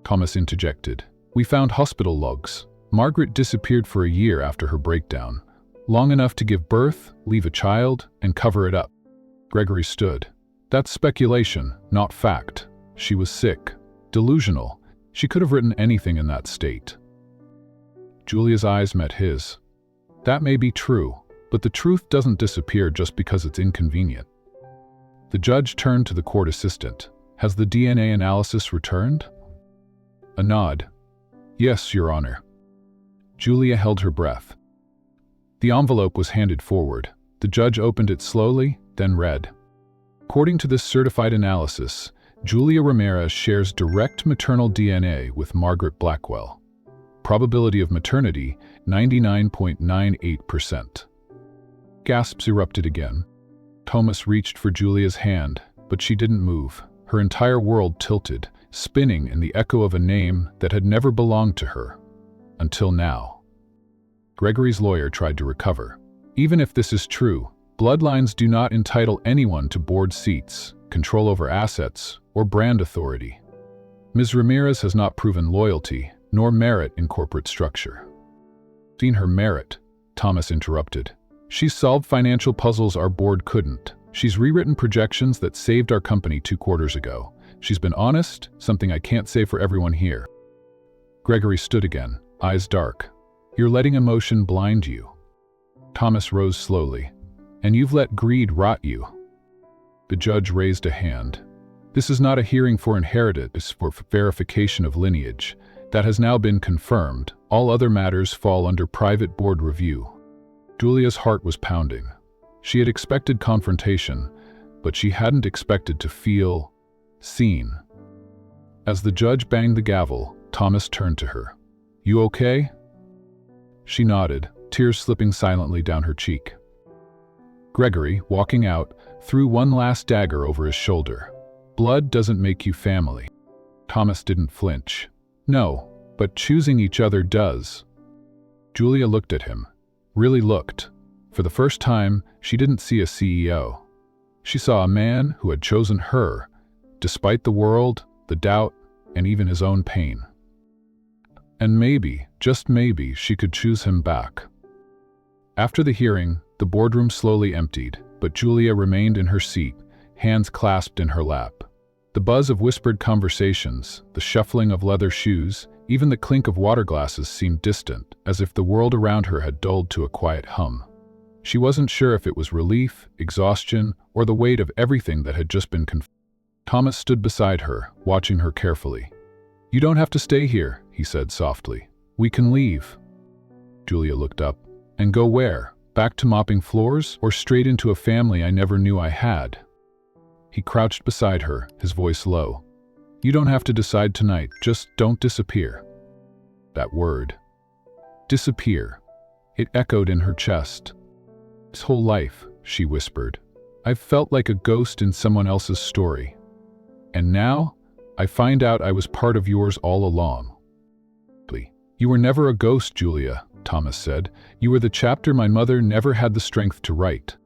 Thomas interjected. "We found hospital logs. Margaret disappeared for a year after her breakdown. Long enough to give birth, leave a child, and cover it up." Gregory stood. "That's speculation, not fact. She was sick, delusional. She could have written anything in that state." Julia's eyes met his. "That may be true, but the truth doesn't disappear just because it's inconvenient." The judge turned to the court assistant. "Has the DNA analysis returned?" A nod. "Yes, Your Honor." Julia held her breath. The envelope was handed forward. The judge opened it slowly, then read. "According to this certified analysis, Julia Ramirez shares direct maternal DNA with Margaret Blackwell. Probability of maternity, 99.98%. Gasps erupted again. Thomas reached for Julia's hand, but she didn't move. Her entire world tilted, spinning in the echo of a name that had never belonged to her. Until now. Gregory's lawyer tried to recover. "Even if this is true, bloodlines do not entitle anyone to board seats, control over assets, or brand authority. Ms. Ramirez has not proven loyalty, nor merit in corporate structure." "Seen her merit," Thomas interrupted. "She's solved financial puzzles our board couldn't. She's rewritten projections that saved our company 2 quarters ago. She's been honest, something I can't say for everyone here." Gregory stood again, eyes dark. "You're letting emotion blind you." Thomas rose slowly. "And you've let greed rot you." The judge raised a hand. "This is not a hearing for inheritance, it's for verification of lineage. That has now been confirmed. All other matters fall under private board review." Julia's heart was pounding. She had expected confrontation, but she hadn't expected to feel seen. As the judge banged the gavel, Thomas turned to her. "You okay?" She nodded, tears slipping silently down her cheek. Gregory, walking out, threw one last dagger over his shoulder. "Blood doesn't make you family." Thomas didn't flinch. "No, but choosing each other does." Julia looked at him. Really looked. For the first time, she didn't see a CEO. She saw a man who had chosen her, despite the world, the doubt, and even his own pain. And maybe, just maybe, she could choose him back. After the hearing, the boardroom slowly emptied, but Julia remained in her seat, hands clasped in her lap. The buzz of whispered conversations, the shuffling of leather shoes, even the clink of water glasses seemed distant, as if the world around her had dulled to a quiet hum. She wasn't sure if it was relief, exhaustion, or the weight of everything that had just been confirmed. Thomas stood beside her, watching her carefully. "You don't have to stay here," he said softly. "We can leave." Julia looked up. "And go where? Back to mopping floors, or straight into a family I never knew I had?" He crouched beside her, his voice low. "You don't have to decide tonight, just don't disappear." That word. Disappear. It echoed in her chest. "This whole life," she whispered, "I've felt like a ghost in someone else's story. And now, I find out I was part of yours all along." "You were never a ghost, Julia," Thomas said. "You were the chapter my mother never had the strength to write."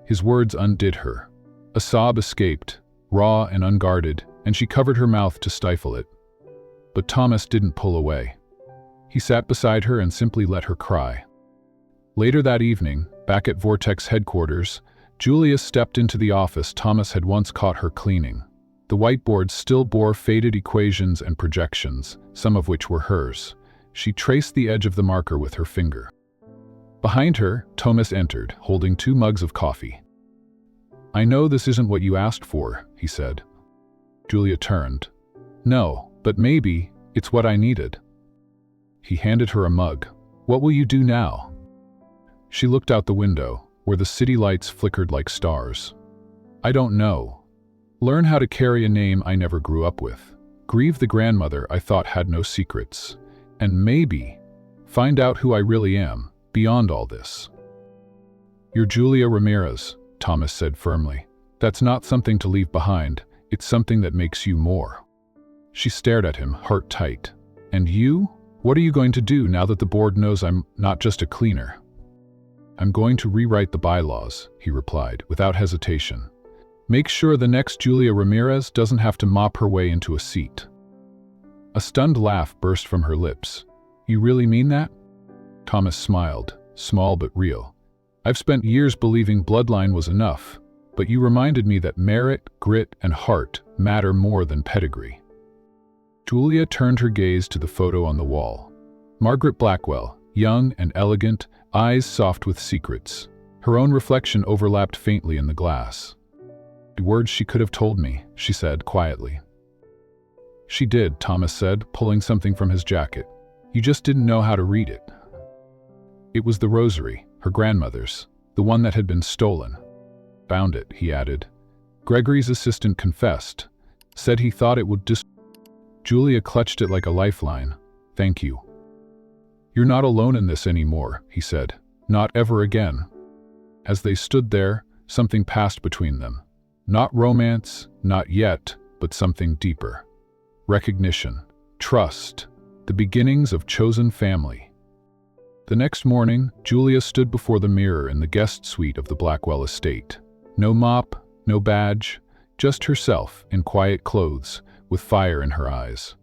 His words undid her. A sob escaped, raw and unguarded, and she covered her mouth to stifle it. But Thomas didn't pull away. He sat beside her and simply let her cry. Later that evening, back at Vortex headquarters, Julia stepped into the office Thomas had once caught her cleaning. The whiteboard still bore faded equations and projections, some of which were hers. She traced the edge of the marker with her finger. Behind her, Thomas entered, holding 2 mugs of coffee. "I know this isn't what you asked for," he said. Julia turned. "No, but maybe it's what I needed." He handed her a mug. "What will you do now?" She looked out the window, where the city lights flickered like stars. "I don't know. Learn how to carry a name I never grew up with. Grieve the grandmother I thought had no secrets. And maybe find out who I really am, beyond all this." "You're Julia Ramirez," Thomas said firmly. "That's not something to leave behind, it's something that makes you more." She stared at him, heart tight. "And you? What are you going to do now that the board knows I'm not just a cleaner?" "I'm going to rewrite the bylaws," he replied, without hesitation. "Make sure the next Julia Ramirez doesn't have to mop her way into a seat." A stunned laugh burst from her lips. "You really mean that?" Thomas smiled, small but real. "I've spent years believing bloodline was enough, but you reminded me that merit, grit, and heart matter more than pedigree." Julia turned her gaze to the photo on the wall. Margaret Blackwell, young and elegant, eyes soft with secrets. Her own reflection overlapped faintly in the glass. "The words she could have told me," she said quietly. "She did," Thomas said, pulling something from his jacket. "You just didn't know how to read it." It was the rosary, her grandmother's, the one that had been stolen. "Found it," he added. "Gregory's assistant confessed, said he thought it would Julia clutched it like a lifeline. "Thank you." "You're not alone in this anymore," he said. "Not ever again." As they stood there, something passed between them. Not romance, not yet, but something deeper. Recognition, trust, the beginnings of chosen family. The next morning, Julia stood before the mirror in the guest suite of the Blackwell estate. No mop, no badge, just herself in quiet clothes, with fire in her eyes.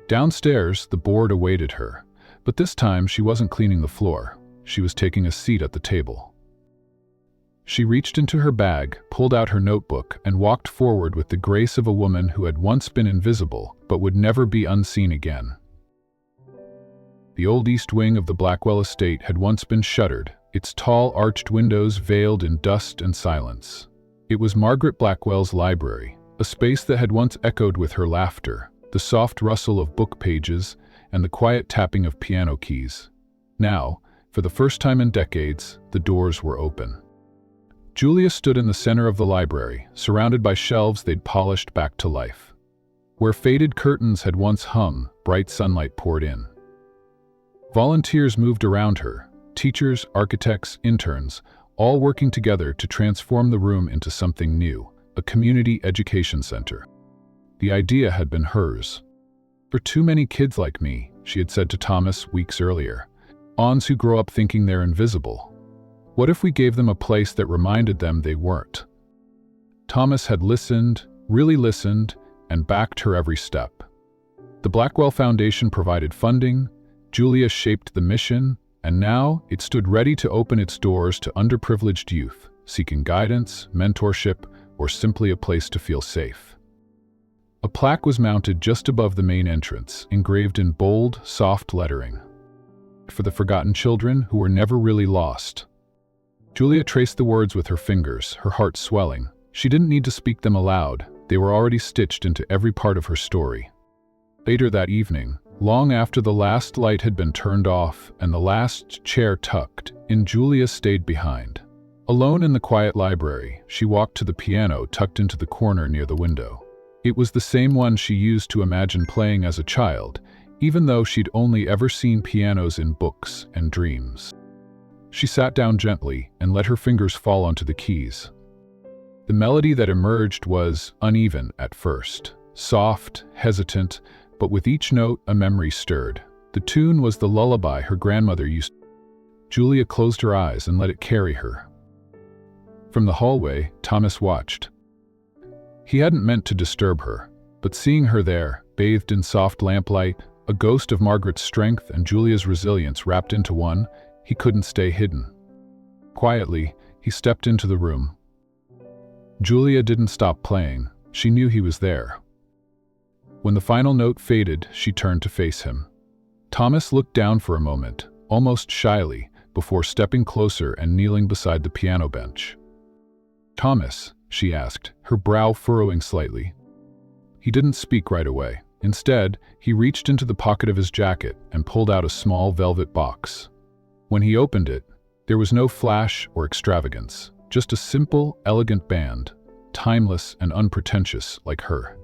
Downstairs, the board awaited her, but this time she wasn't cleaning the floor. She was taking a seat at the table. She reached into her bag, pulled out her notebook, and walked forward with the grace of a woman who had once been invisible, but would never be unseen again. The old east wing of the Blackwell estate had once been shuttered, its tall arched windows veiled in dust and silence. It was Margaret Blackwell's library, a space that had once echoed with her laughter, the soft rustle of book pages, and the quiet tapping of piano keys. Now, for the first time in decades, the doors were open. Julia stood in the center of the library, surrounded by shelves they'd polished back to life. Where faded curtains had once hung, bright sunlight poured in. Volunteers moved around her, teachers, architects, interns, all working together to transform the room into something new, a community education center. The idea had been hers. "For too many kids like me," she had said to Thomas weeks earlier, "ons who grow up thinking they're invisible. What if we gave them a place that reminded them they weren't?" Thomas had listened, really listened, and backed her every step. The Blackwell Foundation provided funding, Julia shaped the mission, and now it stood ready to open its doors to underprivileged youth, seeking guidance, mentorship, or simply a place to feel safe. A plaque was mounted just above the main entrance, engraved in bold, soft lettering. "For the forgotten children who were never really lost." Julia traced the words with her fingers, her heart swelling. She didn't need to speak them aloud, they were already stitched into every part of her story. Later that evening, long after the last light had been turned off and the last chair tucked in, Julia stayed behind. Alone in the quiet library, she walked to the piano tucked into the corner near the window. It was the same one she used to imagine playing as a child, even though she'd only ever seen pianos in books and dreams. She sat down gently and let her fingers fall onto the keys. The melody that emerged was uneven at first, soft, hesitant, but with each note a memory stirred. The tune was the lullaby her grandmother used. Julia closed her eyes and let it carry her. From the hallway, Thomas watched. He hadn't meant to disturb her, but seeing her there, bathed in soft lamplight, a ghost of Margaret's strength and Julia's resilience wrapped into one, he couldn't stay hidden. Quietly, he stepped into the room. Julia didn't stop playing. She knew he was there. When the final note faded, she turned to face him. Thomas looked down for a moment, almost shyly, before stepping closer and kneeling beside the piano bench. "Thomas," she asked, her brow furrowing slightly. He didn't speak right away. Instead, he reached into the pocket of his jacket and pulled out a small velvet box. When he opened it, there was no flash or extravagance, just a simple, elegant band, timeless and unpretentious like her.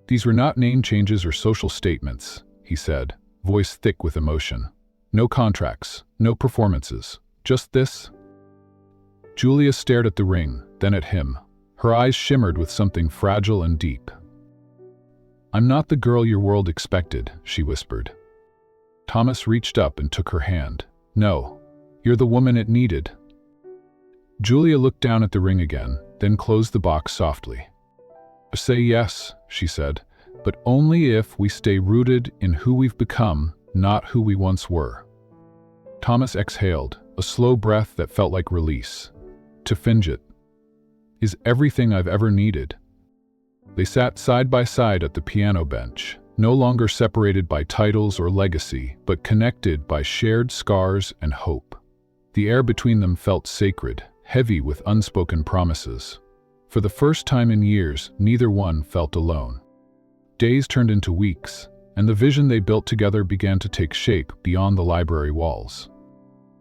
"These were not name changes or social statements," he said, voice thick with emotion. "No contracts, no performances, just this, Julia stared at the ring, then at him. Her eyes shimmered with something fragile and deep. "I'm not the girl your world expected," she whispered. Thomas reached up and took her hand. "No, you're the woman it needed." Julia looked down at the ring again, then closed the box softly. "Say yes," she said, "but only if we stay rooted in who we've become, not who we once were." Thomas exhaled, a slow breath that felt like release. "To Finjit is everything I've ever needed." They sat side by side at the piano bench, no longer separated by titles or legacy, but connected by shared scars and hope. The air between them felt sacred, heavy with unspoken promises. For the first time in years, neither one felt alone. Days turned into weeks, and the vision they built together began to take shape beyond the library walls.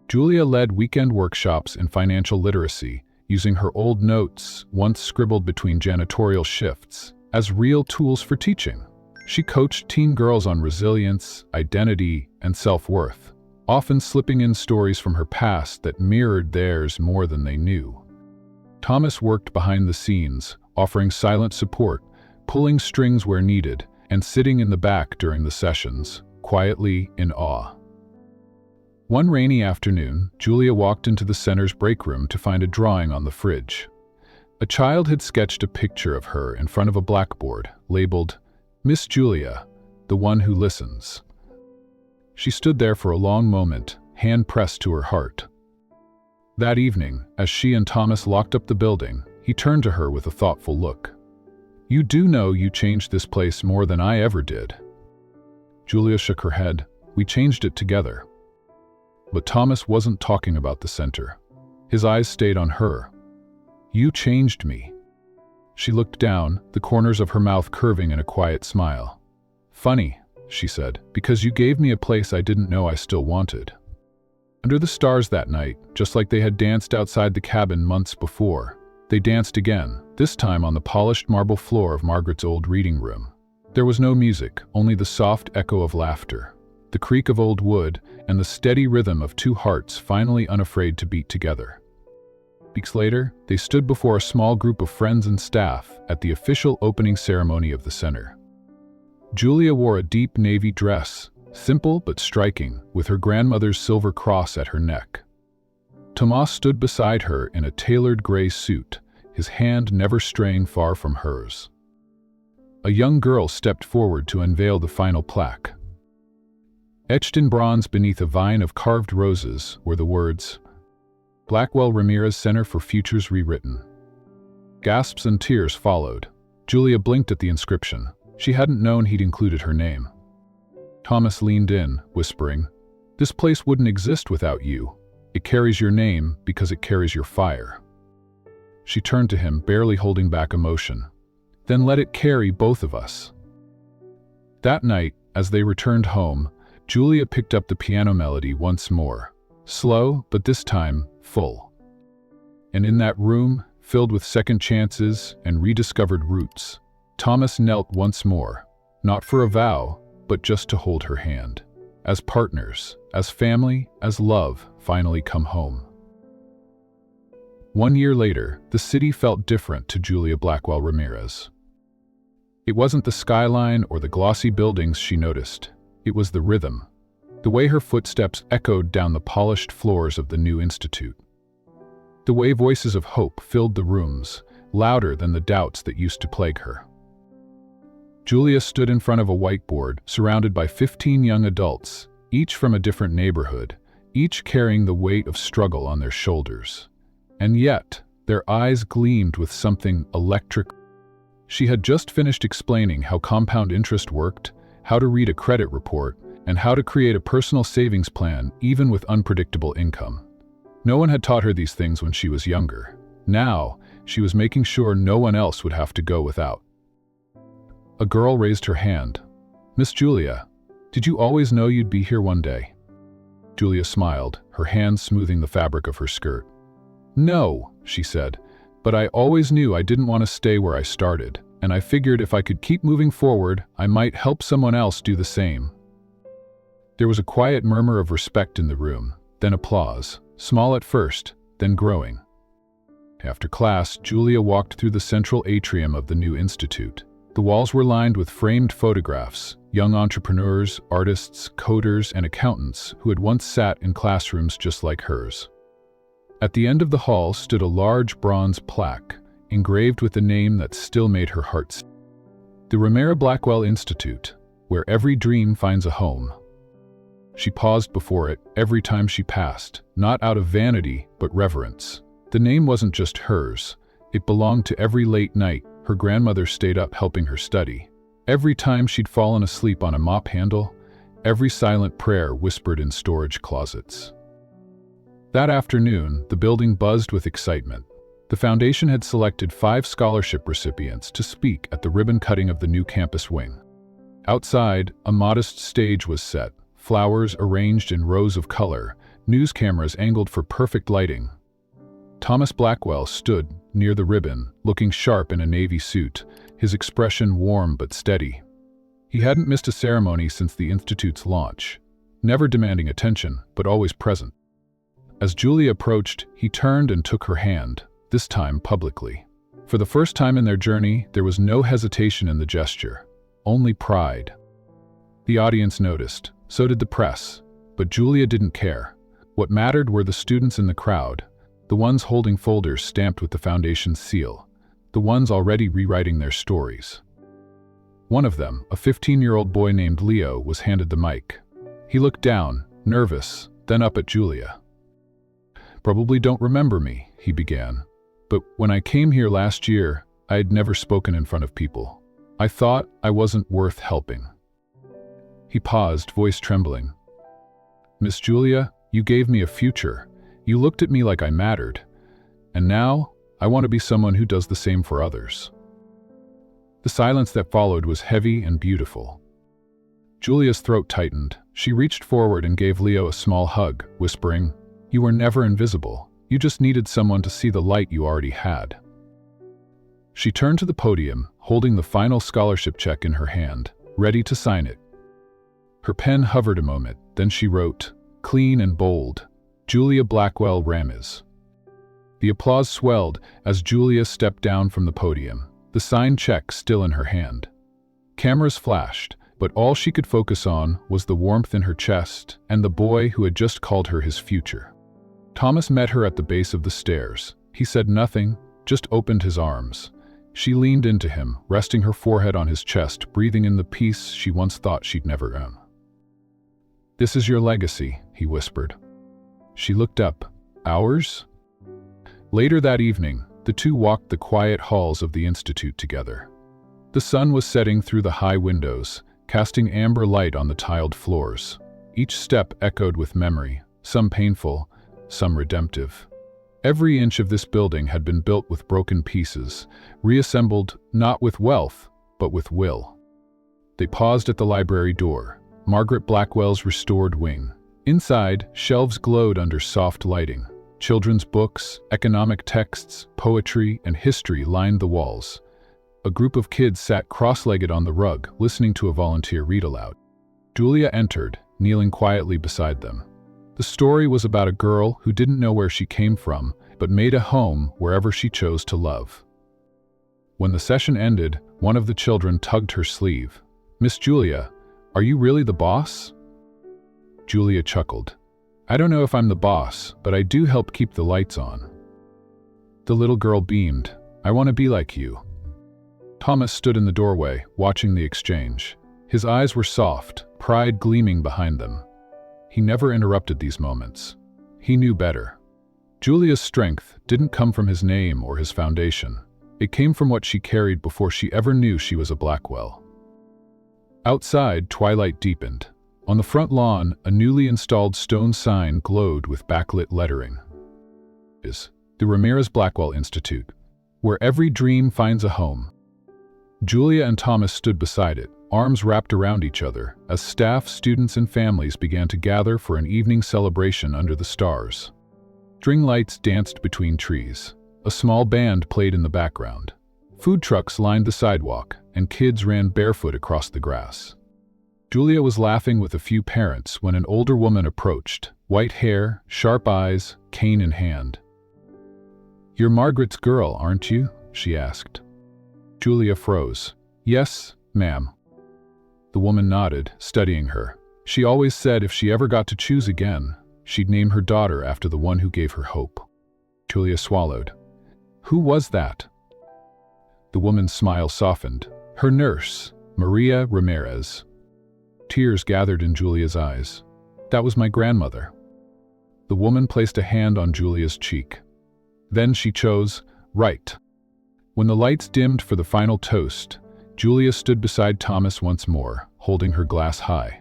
Julia led weekend workshops in financial literacy, using her old notes, once scribbled between janitorial shifts, as real tools for teaching. She coached teen girls on resilience, identity, and self-worth, often slipping in stories from her past that mirrored theirs more than they knew. Thomas worked behind the scenes, offering silent support, pulling strings where needed, and sitting in the back during the sessions, quietly in awe. One rainy afternoon, Julia walked into the center's break room to find a drawing on the fridge. A child had sketched a picture of her in front of a blackboard, labeled, "Miss Julia, the one who listens." She stood there for a long moment, hand pressed to her heart. That evening, as she and Thomas locked up the building, he turned to her with a thoughtful look. "You do know you changed this place more than I ever did." Julia shook her head. "We changed it together." But Thomas wasn't talking about the center. His eyes stayed on her. "You changed me." She looked down, the corners of her mouth curving in a quiet smile. "Funny," she said, "because you gave me a place I didn't know I still wanted." Under the stars that night, just like they had danced outside the cabin months before, they danced again, this time on the polished marble floor of Margaret's old reading room. There was no music, only the soft echo of laughter, the creak of old wood, and the steady rhythm of two hearts finally unafraid to beat together. Weeks later, they stood before a small group of friends and staff at the official opening ceremony of the center. Julia wore a deep navy dress, simple but striking, with her grandmother's silver cross at her neck. Thomas stood beside her in a tailored gray suit, his hand never straying far from hers. A young girl stepped forward to unveil the final plaque. Etched in bronze beneath a vine of carved roses were the words, "Blackwell Ramirez Center for Futures Rewritten." Gasps and tears followed. Julia blinked at the inscription. She hadn't known he'd included her name. Thomas leaned in, whispering, "This place wouldn't exist without you. It carries your name because it carries your fire." She turned to him, barely holding back emotion. "Then let it carry both of us." That night, as they returned home, Julia picked up the piano melody once more, slow, but this time full. And in that room, filled with second chances and rediscovered roots, Thomas knelt once more, not for a vow, but just to hold her hand. As partners, as family, as love finally come home. 1 year later, the city felt different to Julia Blackwell Ramirez. It wasn't the skyline or the glossy buildings she noticed. It was the rhythm, the way her footsteps echoed down the polished floors of the new institute. The way voices of hope filled the rooms, louder than the doubts that used to plague her. Julia stood in front of a whiteboard, surrounded by 15 young adults, each from a different neighborhood, each carrying the weight of struggle on their shoulders. And yet, their eyes gleamed with something electric. She had just finished explaining how compound interest worked, how to read a credit report, and how to create a personal savings plan even with unpredictable income. No one had taught her these things when she was younger. Now, she was making sure no one else would have to go without. A girl raised her hand. "Miss Julia, did you always know you'd be here one day?" Julia smiled, her hand smoothing the fabric of her skirt. "No," she said, "but I always knew I didn't want to stay where I started, and I figured if I could keep moving forward, I might help someone else do the same." There was a quiet murmur of respect in the room, then applause, small at first, then growing. After class, Julia walked through the central atrium of the new institute. The walls were lined with framed photographs, young entrepreneurs, artists, coders, and accountants who had once sat in classrooms just like hers. At the end of the hall stood a large bronze plaque, engraved with a name that still made her heart sing. The Ramirez Blackwell Institute, where every dream finds a home. She paused before it every time she passed, not out of vanity, but reverence. The name wasn't just hers. It belonged to every late night her grandmother stayed up helping her study. Every time she'd fallen asleep on a mop handle, every silent prayer whispered in storage closets. That afternoon, the building buzzed with excitement. The foundation had selected 5 scholarship recipients to speak at the ribbon cutting of the new campus wing. Outside, a modest stage was set, flowers arranged in rows of color, news cameras angled for perfect lighting. Thomas Blackwell stood near the ribbon, looking sharp in a navy suit, his expression warm but steady. He hadn't missed a ceremony since the institute's launch, never demanding attention, but always present. As Julia approached, he turned and took her hand, this time publicly. For the first time in their journey, there was no hesitation in the gesture, only pride. The audience noticed, so did the press, but Julia didn't care. What mattered were the students in the crowd, the ones holding folders stamped with the foundation's seal, the ones already rewriting their stories. One of them, a 15-year-old boy named Leo, was handed the mic. He looked down, nervous, then up at Julia. "Probably don't remember me," he began. "But when I came here last year, I had never spoken in front of people. I thought I wasn't worth helping." He paused, voice trembling. "Miss Julia, you gave me a future. You looked at me like I mattered. And now, I want to be someone who does the same for others." The silence that followed was heavy and beautiful. Julia's throat tightened. She reached forward and gave Leo a small hug, whispering, "You were never invisible. You just needed someone to see the light you already had." She turned to the podium, holding the final scholarship check in her hand, ready to sign it. Her pen hovered a moment, then she wrote, clean and bold, "Julia Blackwell Ramirez." The applause swelled as Julia stepped down from the podium, the signed check still in her hand. Cameras flashed, but all she could focus on was the warmth in her chest and the boy who had just called her his future. Thomas met her at the base of the stairs. He said nothing, just opened his arms. She leaned into him, resting her forehead on his chest, breathing in the peace she once thought she'd never earn. "This is your legacy," he whispered. She looked up. "Ours?" Later that evening, the two walked the quiet halls of the institute together. The sun was setting through the high windows, casting amber light on the tiled floors. Each step echoed with memory, some painful, some redemptive. Every inch of this building had been built with broken pieces, reassembled not with wealth, but with will. They paused at the library door, Margaret Blackwell's restored wing. Inside, shelves glowed under soft lighting. Children's books, economic texts, poetry, and history lined the walls. A group of kids sat cross-legged on the rug, listening to a volunteer read aloud. Julia entered, kneeling quietly beside them. The story was about a girl who didn't know where she came from, but made a home wherever she chose to love. When the session ended, one of the children tugged her sleeve. "Miss Julia, are you really the boss?" Julia chuckled. "I don't know if I'm the boss, but I do help keep the lights on." The little girl beamed. "I want to be like you." Thomas stood in the doorway, watching the exchange. His eyes were soft, pride gleaming behind them. He never interrupted these moments. He knew better. Julia's strength didn't come from his name or his foundation. It came from what she carried before she ever knew she was a Blackwell. Outside, twilight deepened. On the front lawn, a newly installed stone sign glowed with backlit lettering. The Ramirez Blackwell Institute, where every dream finds a home. Julia and Thomas stood beside it, arms wrapped around each other, as staff, students, and families began to gather for an evening celebration under the stars. String lights danced between trees. A small band played in the background. Food trucks lined the sidewalk, and kids ran barefoot across the grass. Julia was laughing with a few parents when an older woman approached, white hair, sharp eyes, cane in hand. "You're Margaret's girl, aren't you?" she asked. Julia froze. "Yes, ma'am." The woman nodded, studying her. She always said if she ever got to choose again, she'd name her daughter after the one who gave her hope. Julia swallowed. "Who was that?" The woman's smile softened. "Her nurse, Maria Ramirez." Tears gathered in Julia's eyes. "That was my grandmother." The woman placed a hand on Julia's cheek. Then she chose, "Right." When the lights dimmed for the final toast, Julia stood beside Thomas once more, holding her glass high.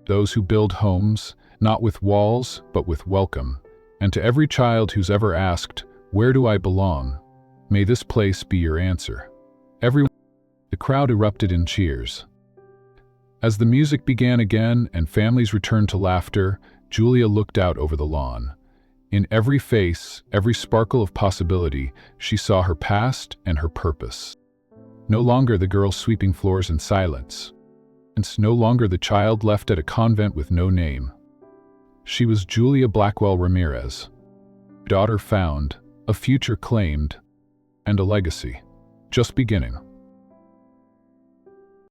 "Those who build homes, not with walls, but with welcome, and to every child who's ever asked, 'Where do I belong?' may this place be your answer." The crowd erupted in cheers. As the music began again and families returned to laughter, Julia looked out over the lawn. In every face, every sparkle of possibility, she saw her past and her purpose. No longer the girl sweeping floors in silence. And no longer the child left at a convent with no name. She was Julia Blackwell Ramirez. Daughter found, a future claimed, and a legacy just beginning.